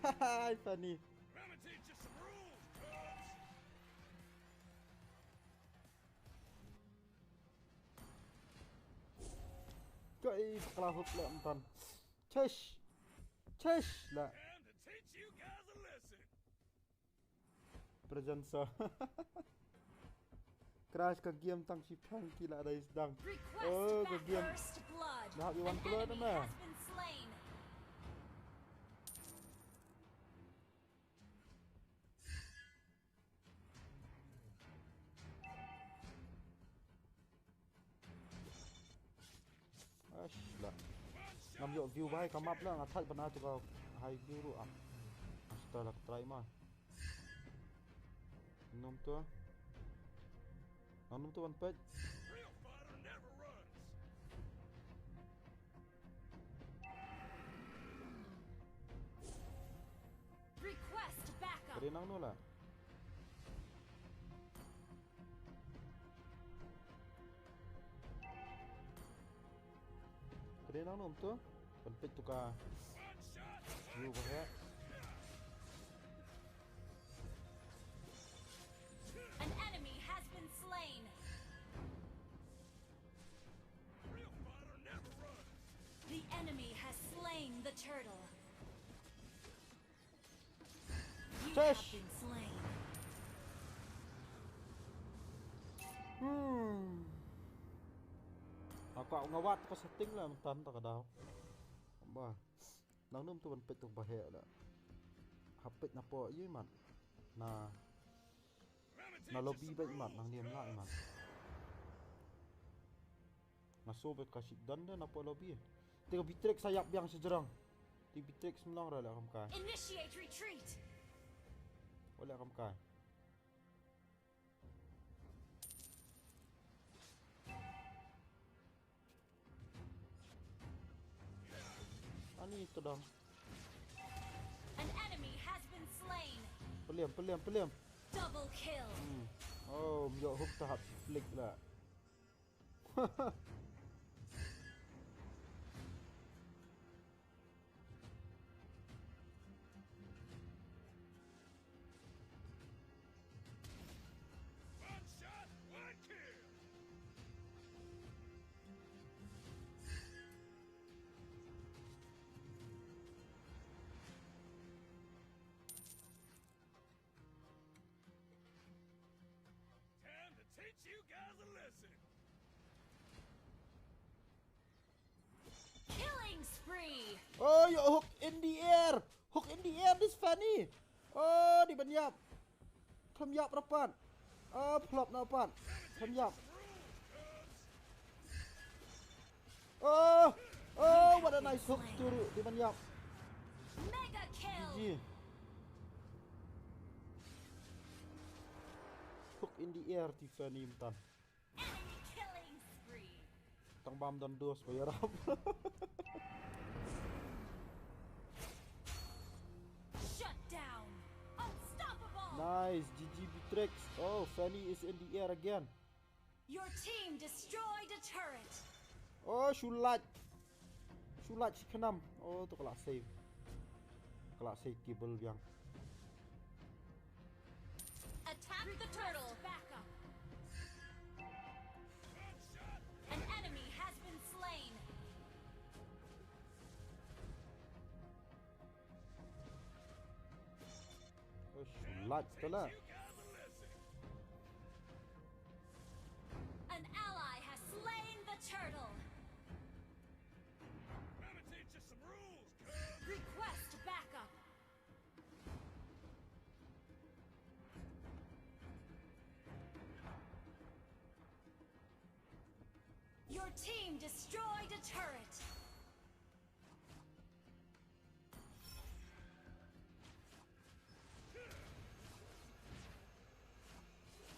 Hi, Fanny. Let me teach you some rules, cubs! Cái bakla hook la umpan. Chesh. Chesh la. Time to teach you guys a lesson! Presensa. Crash ka game tang si Pang kila ada isdang. Oh, ka Request game. back first blood! Nah, you want An blood enemy na? has been slain! Ash la. Nam yo view bai come up lang athai bana tu ka high view ru am. Asta la try ma. Nom tu. Nom tu one page. Real fighter never runs! Request backup! Kare nang no la. Kare nang nom tu. One page tu ka One shot, view ba hai. An enemy has been slain! real fighter never runs! The enemy has slain the turtle. You have Fish. been slain. Ako ngawat ko setting la tan ta ka daw. Ba. Nang nom tu one page tu ba hai la. Hapit na po yui man. Na na lobby ba imat nang diam la imat. Na sobet ka dan dan apa lobby. Tengok bitrek sayap yang sejerang. Ti bitrek semlang ra la kam ka. Initiate retreat! Wala kam ka. Ani itu dong. An enemy has been slain! Peliam. Double kill! Oh, myo hook tahap flick la. One shot, one kill! Time to teach you guys a lesson! Killing spree! Oh, you hook in the air. Hook in the air this funny. Oh, di banyap. Thâm rapat. Oh, plop na rapat. Thâm Oh, what a nice hook turu di banyap. Mega kill! GG. Hook in the air Tiffany Mtan. Enemy killing spree! Tang bam dan dos bayarap. Shut down! Unstoppable! Nice, GG Bitrix. Oh, Fanny is in the air again. Your team destroyed a turret! Oh, Shulat si kenam. Oh, tu kelak save. Kelak save cable yang. Attack the turtle! Backup! An enemy has been slain! lights to that. An ally has slain the turtle. I'ma teach you some rules, cuz. Request backup. Your team destroyed a turret.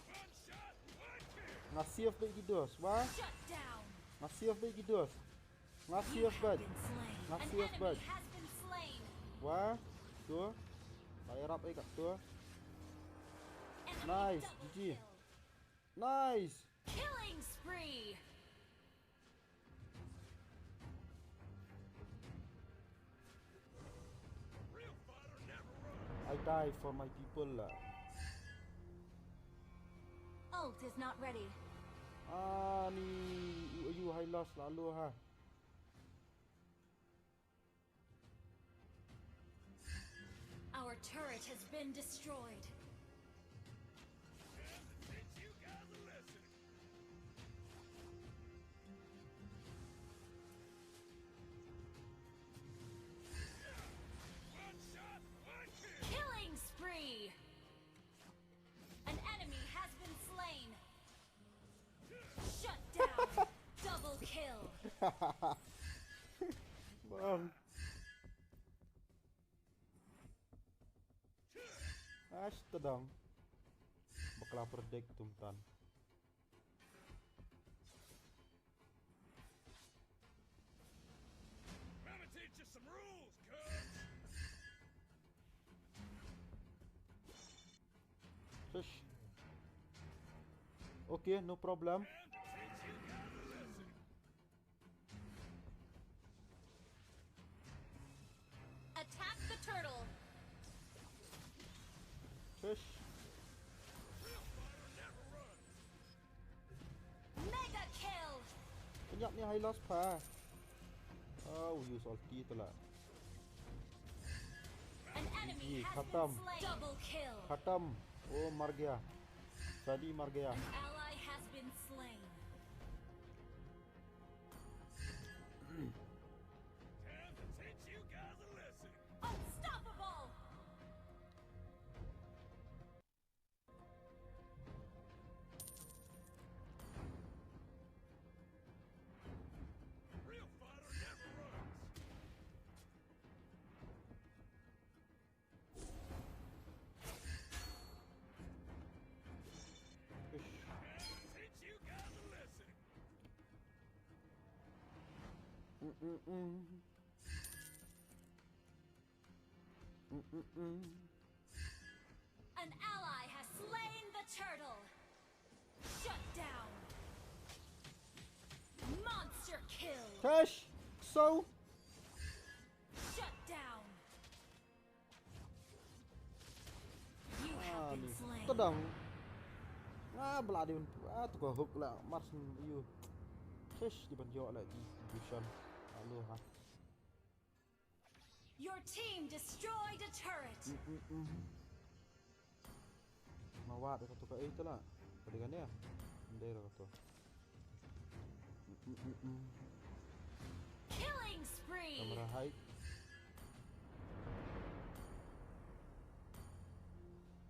One shot, one kill. Ngasih baik gidos, wah. Shut down. Ngasih baik gidos. Ngasih You have baik. been slain. An Ngasih enemy baik. has been slain. Wah. Tu. Saya rap kat tu. Enemy Nice, double GG. kill. Nice. Killing spree. Real fighter never runs. I die for my people lah. Ult is not ready. Ah ni you high loss lalu ha. Our turret has been destroyed. Teach you guys a lesson. One shot, one kill. Killing spree. An enemy has been slain. Shut down. Double kill. Bang. Asta dong. Bakla predict tumtan. I'ma teach you some rules, cuz. Shush. Okay, no problem. Teach you guys a lesson. Attack the turtle. Shush. Real fighter never runs. Mega kill. Banyak ni high loss pa. Oh, use ulti tu lah. An enemy GG, has khatam. been slain. Double kill. Khatam. Oh, mar gaya. Tadi mar gaya. An ally has been slain. Time to teach you guys a lesson. Unstoppable. Real fighter never runs. Shush. Teach you guys a lesson. Mm-mm-mm. Mm-mm-mm. An ally has slain the turtle. Shut down. Monster kill. Shush. So. Shut down. You Ah have ni. been slain. Tu dong. Ah beladi tu kau hook lah. Mars you. Shush di banjok lah distribution. Lalu ha. Your team destroyed a turret. Mawat dekat tu kat itu lah. Perdikan dia. Dia dekat tu. Killing spree. Kamera high.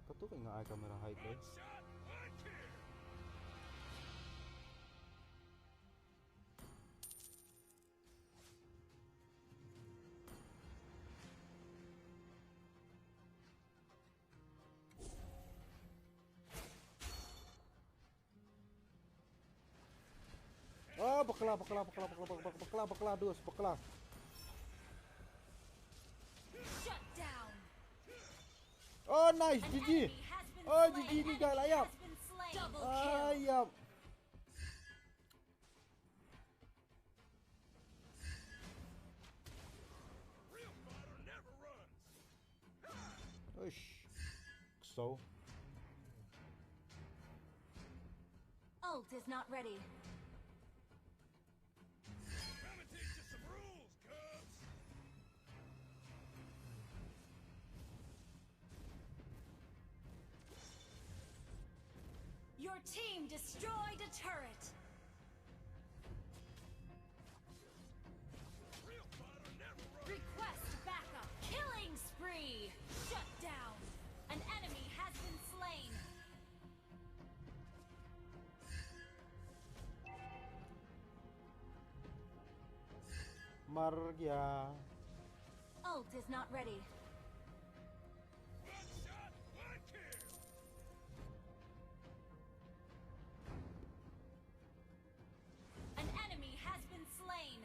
Kau tu ingat ai kamera high tu? One shot, one kill. Oh, bakla dus, bakla. Shut down. Oh, nice, An GG. enemy has been Oh, slain. GG ni Enemy guys, ayam. has been slain. Double kill. Ayam. Real fighter never runs. Ush. So, Ult is not ready. I'ma teach you some rules, cuz. Your team destroyed a turret. Request backup. Killing spree. Shut down. An enemy has been slain. Margia. Ult is not ready. An enemy has been slain.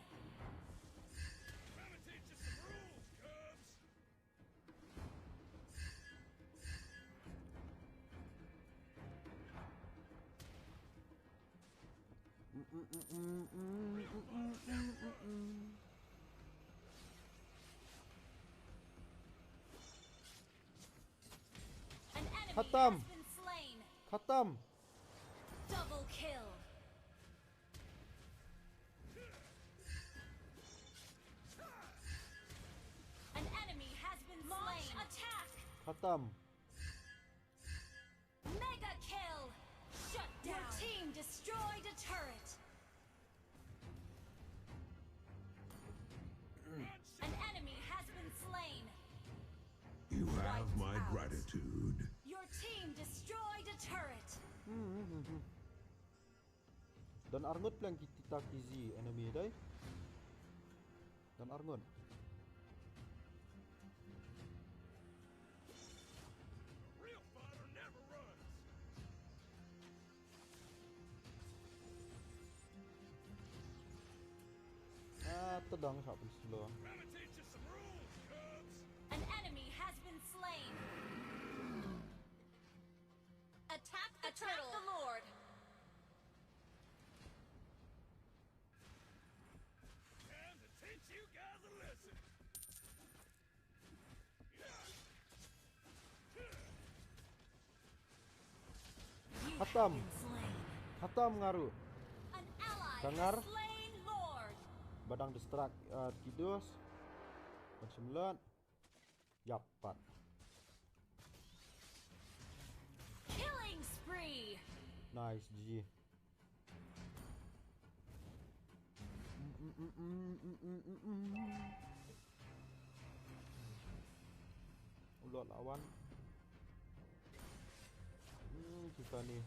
An enemy Khatam. has been slain. Khatam. Double kill. An enemy has been slain. Attack. Khatam. Mega kill. Shut down. Your team destroyed a turret. An enemy has been slain. You have my gratitude. Your team destroyed a turret. Dan Arnott lang kita kizi enemy day. Dan Arnott. Tedang siapa slow. An enemy has been slain. Attack the turtle. The Lord. Time to teach you guys a lesson. Khatam. Khatam ngaruh. An ally Dengar. has slain Lord. Badang distract kidus. 9. Yap, 4. Killing spree. Nice, GG. Ulat lawan. Kita ni.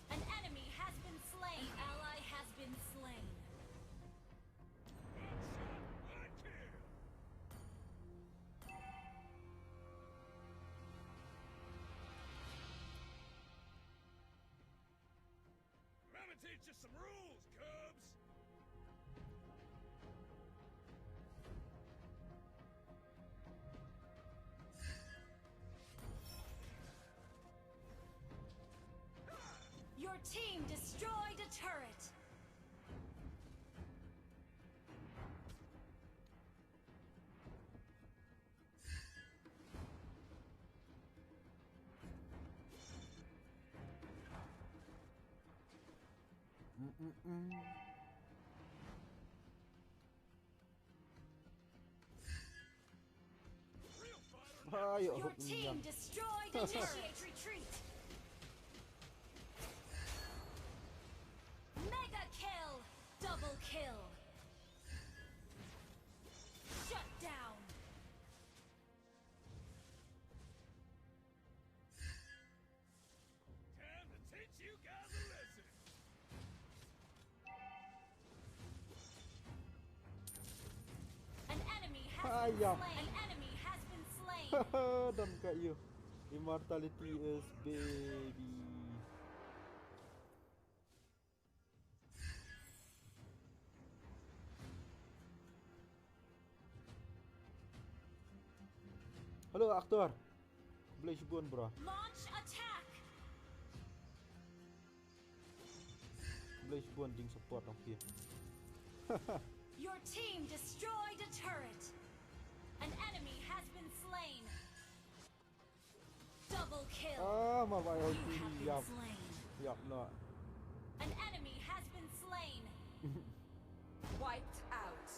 An enemy has been slain. An ally has been slain. Gonna teach you some rules, Cubs. Your team destroyed a turret. Ayo, Your team destroyed a turret. Initiate retreat. Mega kill. Double kill. Shut down. Time to teach you guys a lesson. An enemy has been Ayam. slain. An enemy has been slain. Don't cut you. Immortality is baby. Halo aktor. Boleh sebut bro. Launch attack. Boleh sebut ding support okey. Your team destroyed a turret. An enemy has been slain. Double kill. My You have ulti. been Yup. slain. Yup, no. An enemy has been slain. Wiped out.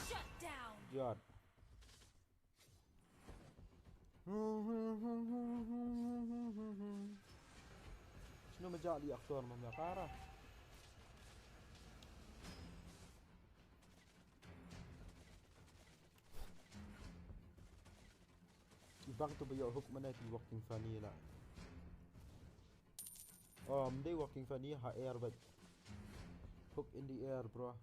Shut down. Jod. li aktor mamaya cara. Ibang to ba hook mana ti walking funny la. They walking funny ha air but hook in the air, bro.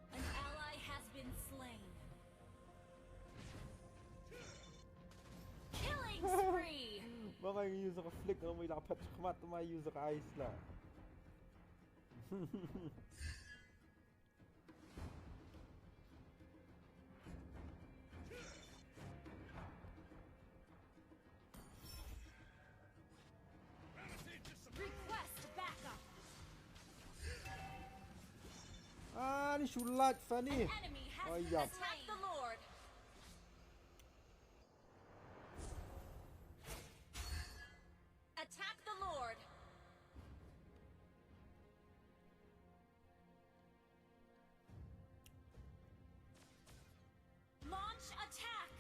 An ally has been slain. Killing spree. Baka yung user ka flick na may lapat kamat may user ka ice la. Request backup. Ni sulat funny. An enemy has Oh, been yeah. attack the Lord. Attack the Lord. Launch attack.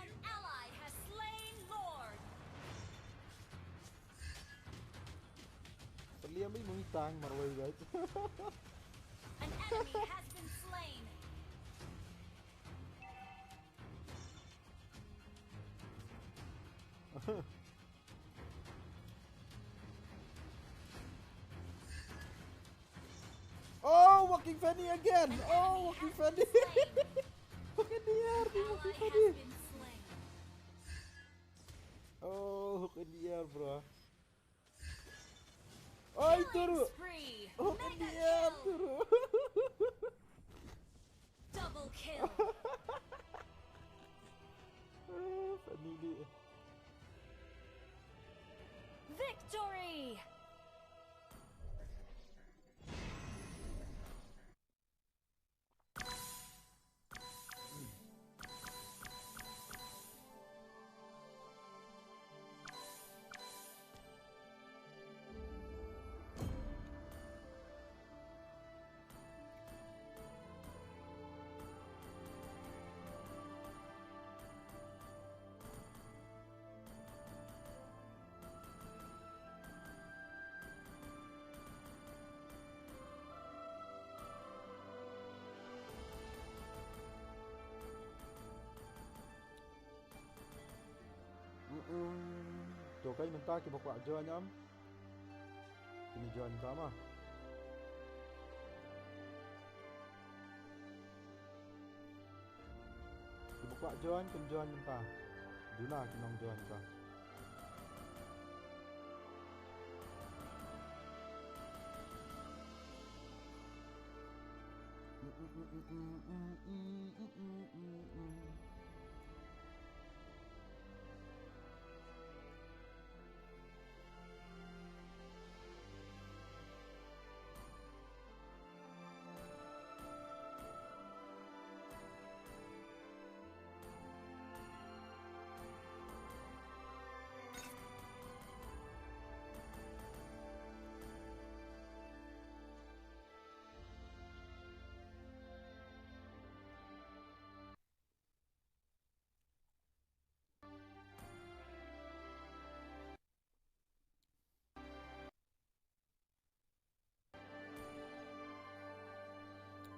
An ally has slain Lord. Perli ambil mengitang marway guys. An enemy has been slain. Oh, walking funny again. Oh, walking funny. Hook in the air, walking funny. Oh, hook in the air, bro. Oh, turu. Hook in the air, turu. Double kill. Funny ni. Victory. Tuh kayak mentah kita buat jual nyam. Ini jual sama. Kita buat jual kan jual mentah. Duna kita nong jual mentah.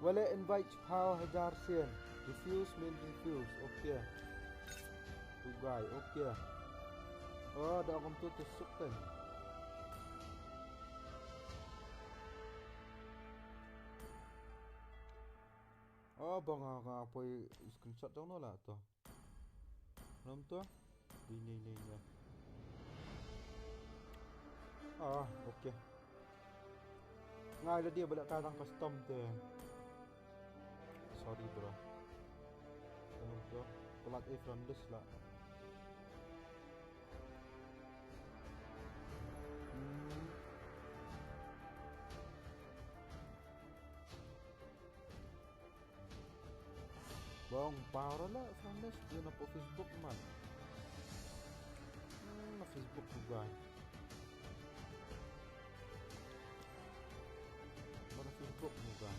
Wala invite Pao Hajar Sen. Refuse mean refuse. Okay. Tugay. Okay. Oh, da akong tutusok kan. Oh, bang nga po screenshot daw no la to. Alam to? Ini. Ah, okay. Ngay là dia balik kadang custom tu. Sorry bro. Ano bro? Pelat friendless lah. Bang, para lah friendless dia na po Facebook man. Na Facebook juga. Mana Facebook juga.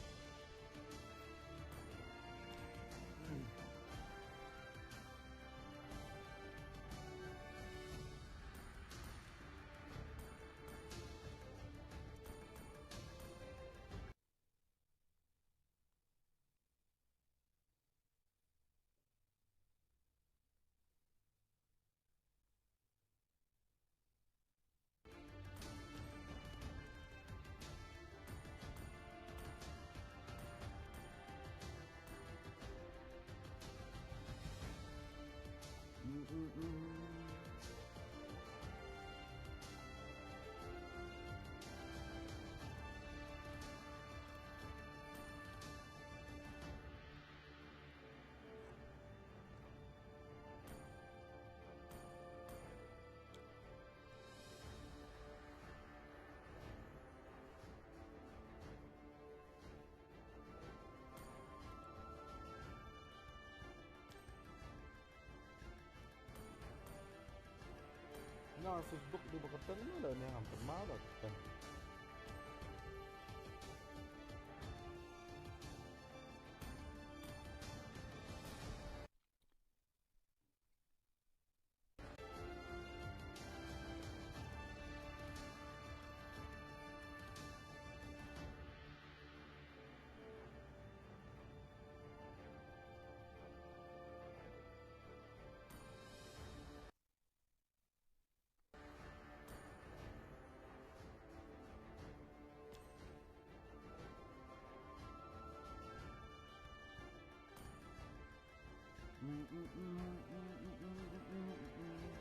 Nah, Facebook di Bekatan ini lah yang hampir malah kan.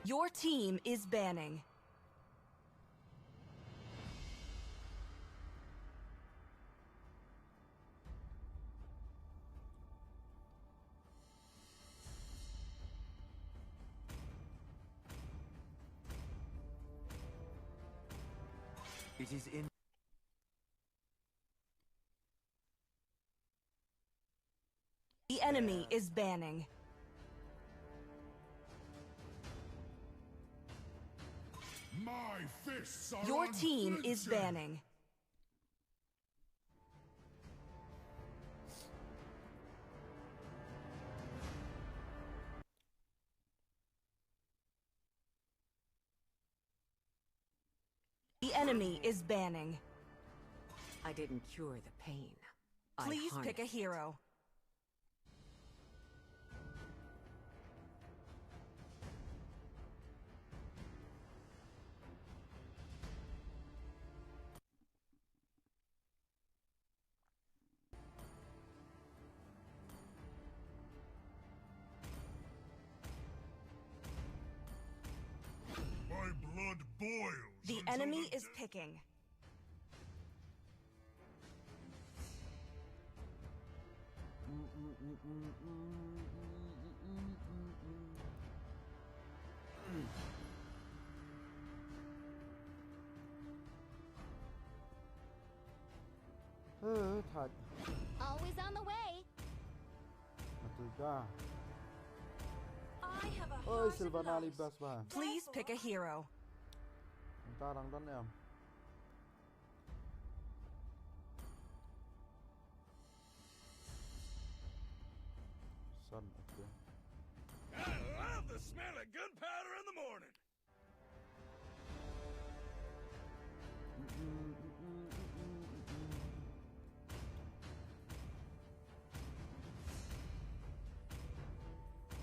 Your team is banning. It is in. The enemy is banning. My fists are Your team is banning. The enemy is banning. I didn't cure the pain. Please pick a hero. My blood boils. The enemy is picking. Thật. Always on the way. Từ ra. I have a Ôi, heart of Sylvana love. Libas ba. Please pick a hero. Chúng ta đang đánh em. Sun, okay. I love the smell of gunpowder in the morning.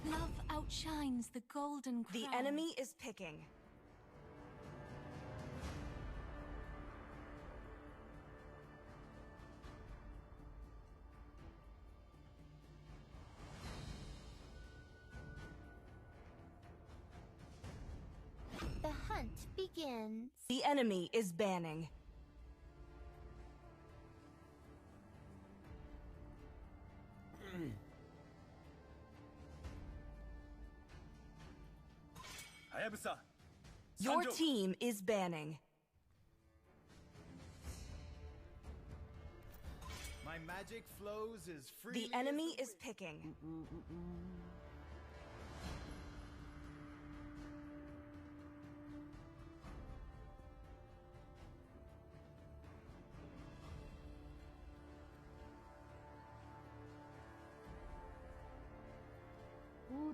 Love outshines the golden crown. The enemy is picking. The hunt begins. The enemy is banning. Hayabusa. Your Sanjo. team is banning. My magic flows as freely The enemy is picking.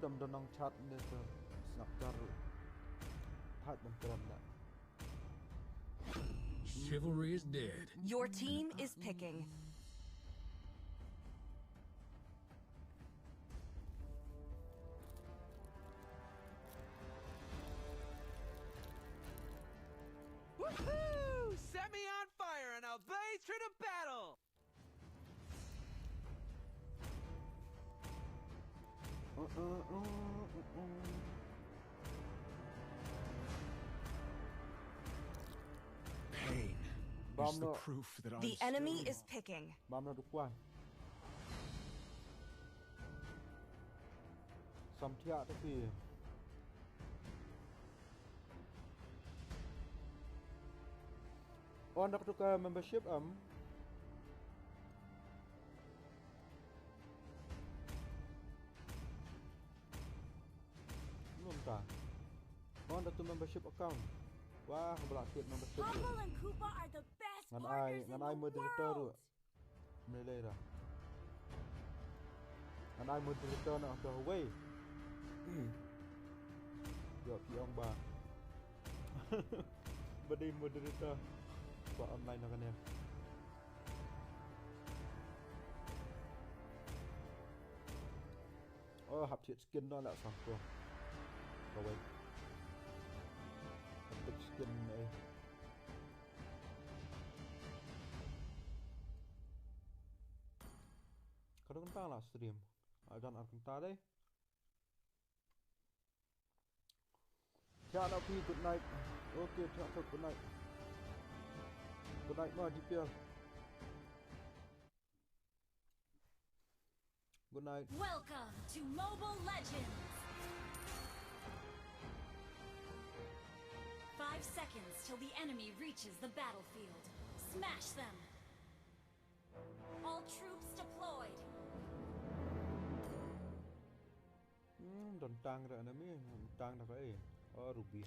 Đâm đâm nong chat nên snap car hạt bằng trần nè. Chivalry is dead. Your team is picking. Woohoo! Set me on fire and I'll blaze through the battle! Pain is the proof that I'm The enemy is picking. Bám nó đúng quay. Xăm thịa thế kì. On đọc cho membership ấm. Ta. On the membership account. Wah, belah tiap membership. Humble and Koopa are the best partners in the moderator world. Mulai dah. Ngan ai moderator nak ke away. Yo piong ba. Badi moderator. Buat online nak kena. Oh, hab thiệt skin đó là xong rồi. Away. Big skin này. Kalau kentang lah stream. Adan kentang deh. Ciao Napi, good night. Okay, ciao good night. Good night ma DPL. Good night. Welcome to Mobile Legends. 5 seconds till the enemy reaches the battlefield. Smash them. All troops deployed. Don tang ra enemy, tang dah kaya. Oh Ruby.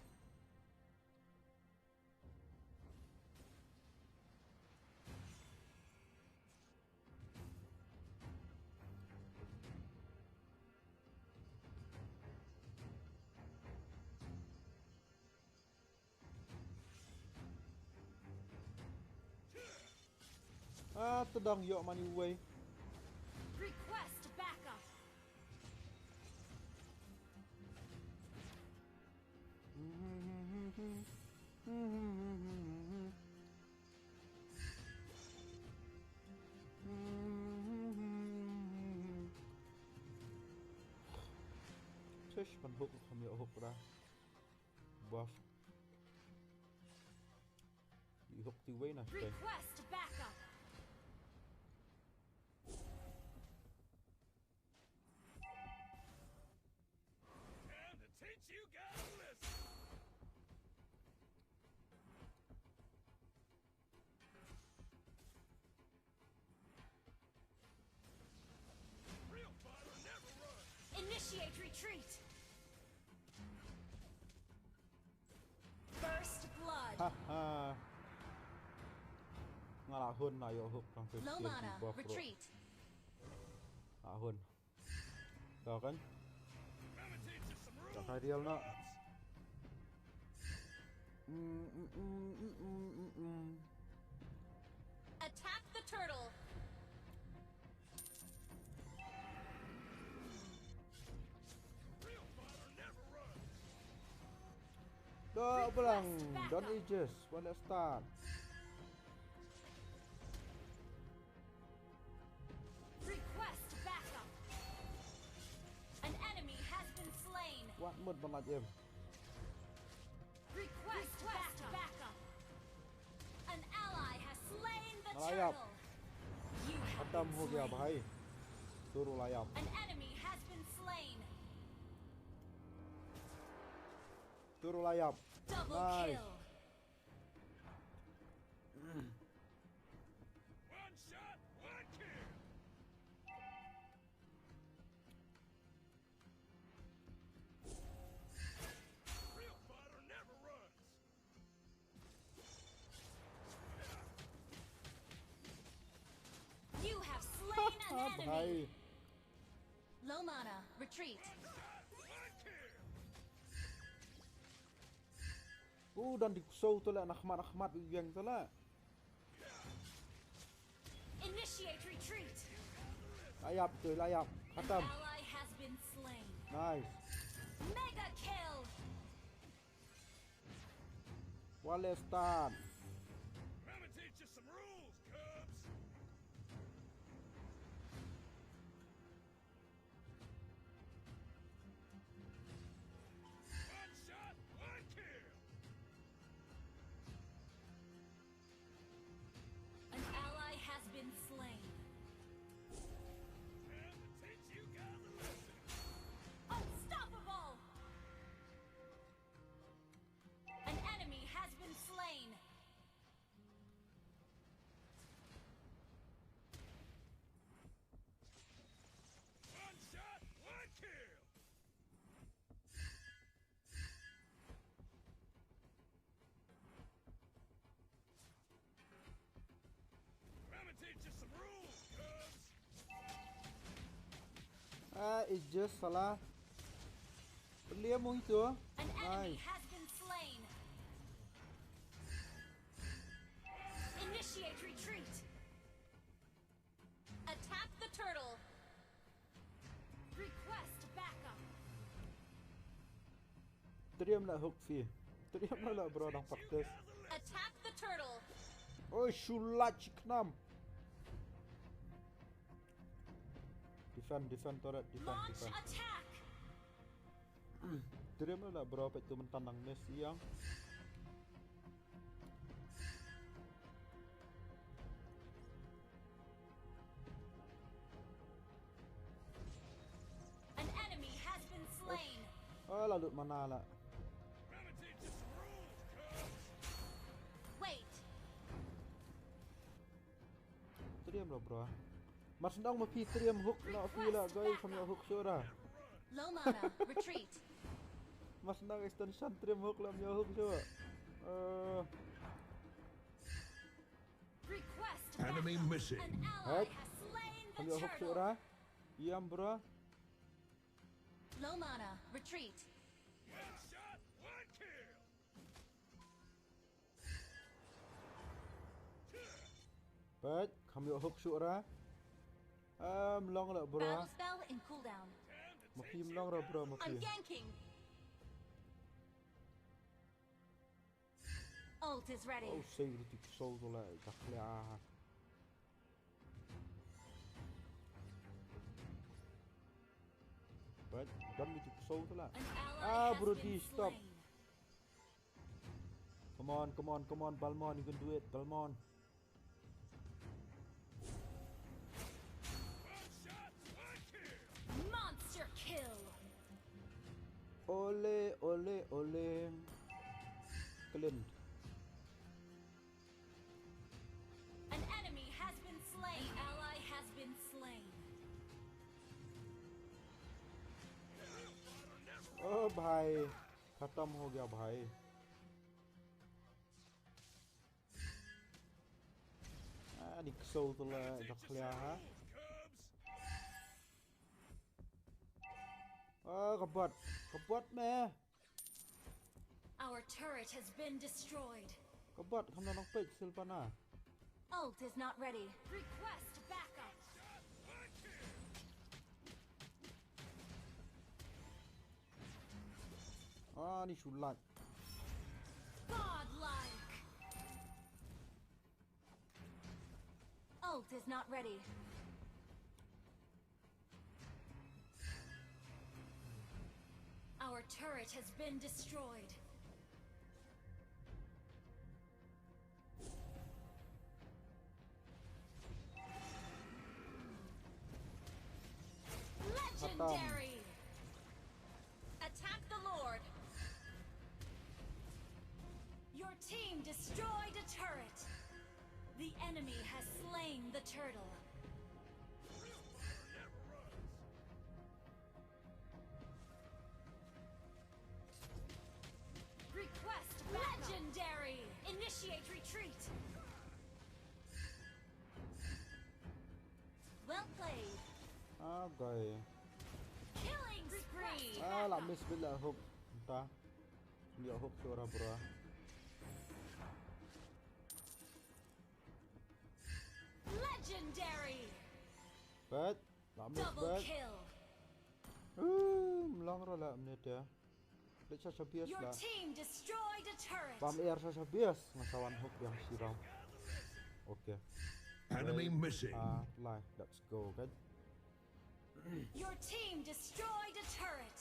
Ah, tedang yok money way. Request backup. Fish man hook from your hook ra. Buff. You hook the way na. Request backup. Teach you guys a lesson. Real fighter never runs. Initiate retreat. First blood. Haha. Ngalah hun na yo hook trong cái Low mana, retreat. Hun. Đó kan? Dah ideal nak. Attack the turtle. Dah belang. Don't ages. When let's start. Request backup. An enemy has been slain. What mod banget em? Request backup. An ally has slain the Layap. turtle. You have Khatam ho been gaya slain. bhai. Suruh layap. An enemy has been slain. Turtle layap. Double Nice. kill. One shot, one kill. Real fighter never runs. You have slain an enemy. भाई Low mana, retreat. dan dikusau tu lah nakhmat yang tu lah. Initiate retreat. Layap tu, layap. Khatam. Ally has been slain. Nice. Mega kill. Walestan. I'ma teach you some rules, Cubs. One shot, one kill. An ally has been slain. I'ma teach you guys a lesson. Unstoppable. An enemy has been slain. One shot, one kill. I'ma teach you some rules, Cubs. It's just salah. Beli mo itu. An enemy Nice. has been slain. Initiate retreat. Attack the turtle. Request backup. Teriam lah hook fee. Teriam lah bro dang paktes. Attack the turtle. Oh shulat chiknam. Defend turret, Launch defend. attack. Teriam lah bro apa itu mentandang Messi yang. An enemy has been slain. Oh lalu mana lah. I'ma teach you some rules, Cubs. Wait. Teriam lah bro. Mas ndang mo pi teriam hook na pi lah guys kami hook sura. Low mana, retreat. Mas ndang extension teriam hook lah mi hook sura. Request Enemy backup. missing. An ally has slain Kami the hook turtle. sura. Iam bro. Low mana, retreat. One shot, one kill. Baik, kami hook sura. Long lah bro. Battle spell in cooldown. Mapi long lah bro I'm mapi. ganking. Ult is ready. Oh save itu kusau tu lah. Tak kelihatan. Baik, dan itu kusau tu lah. An ally has Brody, been stop. slain. Come on, Balmon, you can do it, Balmon. Monster kill. Ole. Kalian. An enemy has been slain. An ally has been slain. Oh भाई, खत्म हो गया भाई. Di kusau tu lah, tak kelihatan. Kebat meh. Our turret has been destroyed. Kebat, kamu nak pek silpana. Ult is not ready. Request backup. Ni sulat. Godlike. Ult is not ready. Our turret has been destroyed. Legendary. Attack the Lord. team destroyed a turret. The enemy has slain the turtle. Request legendary. Initiate retreat. Well played. Okay. Killing spree. La miss bila hook. Ta. Dia hook suara bro. Legendary. Bet. La miss Double bet. kill. Melang rola menit ya. Lihat saya bias Your lah. team destroyed a turret. Pam air saya bias ngasawan hook yang siram. Okay. Enemy missing. Live. Let's go kan. Your team destroyed a turret.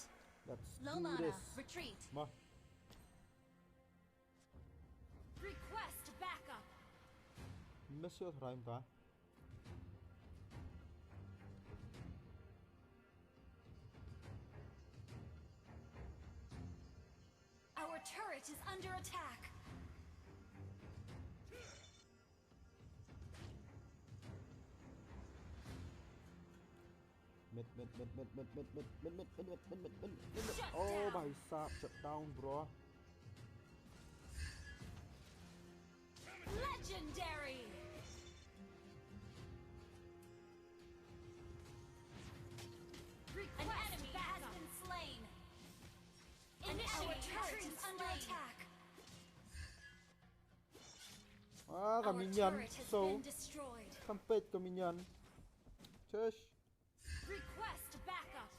Let's Low do mana. this. Retreat. Mah. Request backup. Monsieur Rhyme ta. Our turret is under attack. Mid. Shut Oh, down. भाई साहब, shut down, bro. Legendary. An enemy has been slain. Our turret is under attack. Kami Our nyan, turret has so been destroyed. sempit kami nyan. Cus. Request backup.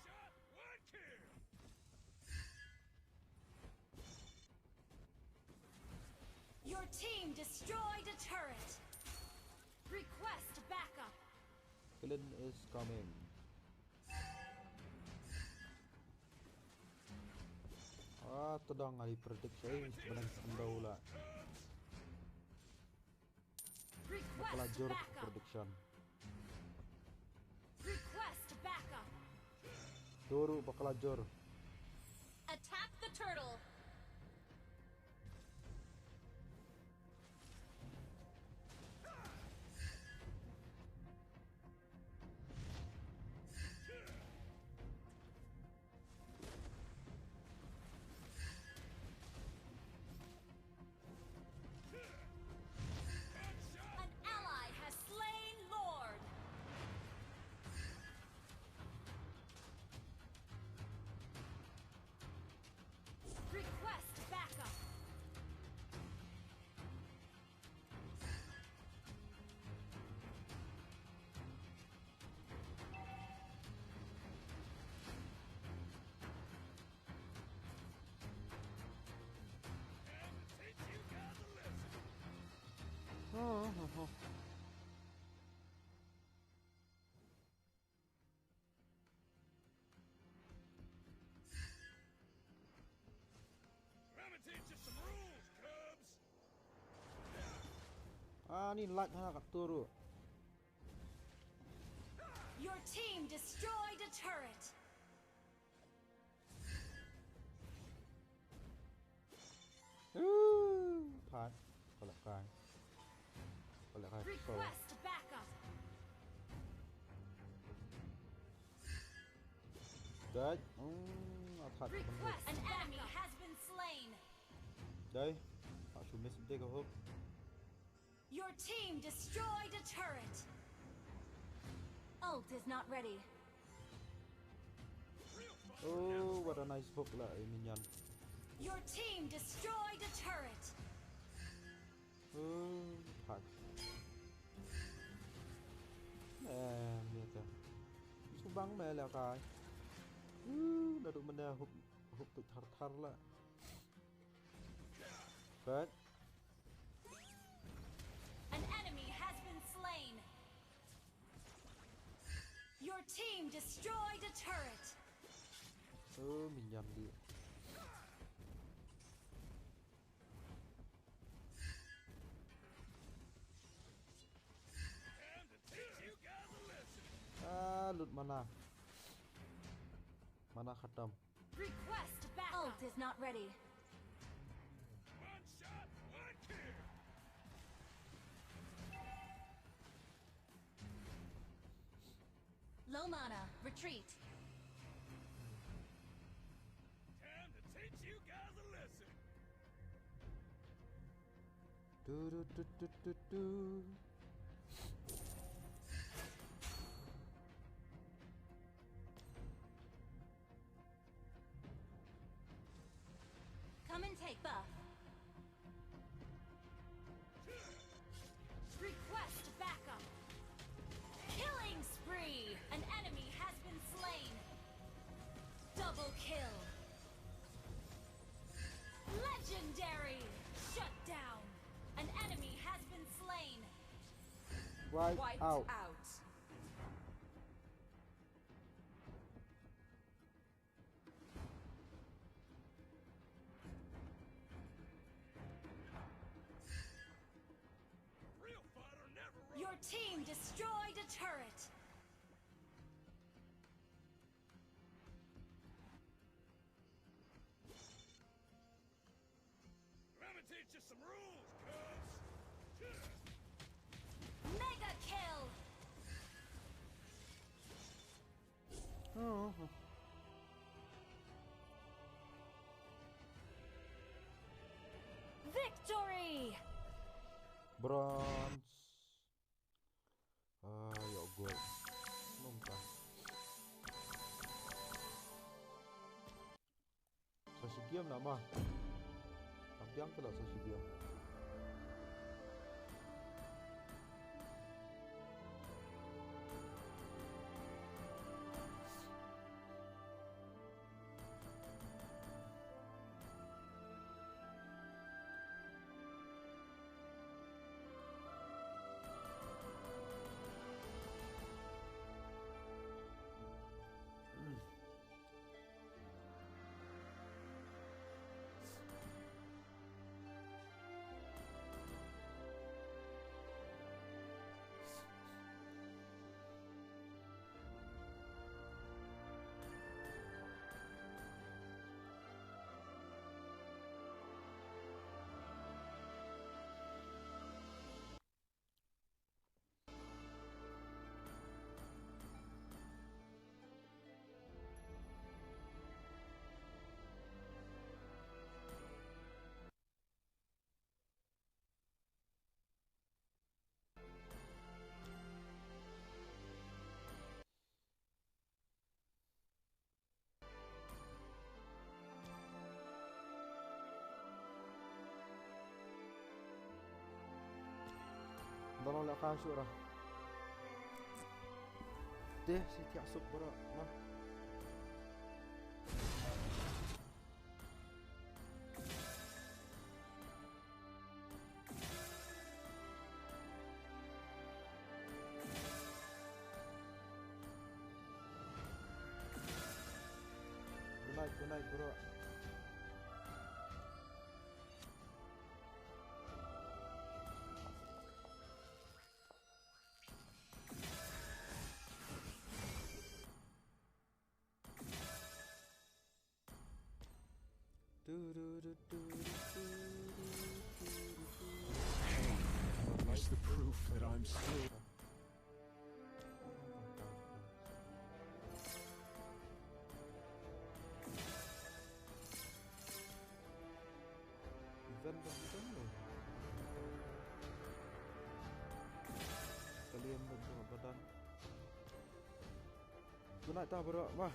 Your team destroyed a turret. Request backup. Glenn is coming. Tedang ali predict saya sebenarnya sendau lah. Request Pelajur backup. prediction. Request backup. Turu bakalajur. Attack the turtle. An ally has slain Lord. Request backup. I'ma teach you some rules, Cubs. Ni lag kat turu. Your team destroyed a turret. Phạt. Có lẽ khai. So. Request backup. Đấy. Thật. Request an enemy has been slain. Đây. Họ xuống miss take a hook. Your team destroyed a turret. Ult is not ready. Oh, what a nice hook lại minion. Your team destroyed a turret. Thật. Nè, như thế. Xuống bắn mẹ là cái. Đã tụi mình nè hụt tụi thar lại. Đấy. An enemy has been slain. Your team destroyed a turret. Mình nhầm đi. Lụt mana. Mana khatam. Request backup. Ult is not ready. One shot, one Low mana. Retreat. Time to teach you guys a lesson. Do. Come and take buff. Request backup. Killing spree. An enemy has been slain. Double kill. Legendary. Shut down. An enemy has been slain. Wiped out. Real fighter never runs. Your team destroyed a turret. Let me teach you some rules, cuz. Mega kill. Oh. Victory. Bronze. Ya gold. Belum kah? Sesi game lah mah. Tampiang tu lah sesi game. Tolong lah kasut lah. Deh, si tiap sup berat mah. Good night bro. What's the proof that I'm still... Event dah kalian bentuk badan. Good night tak bro. Wah,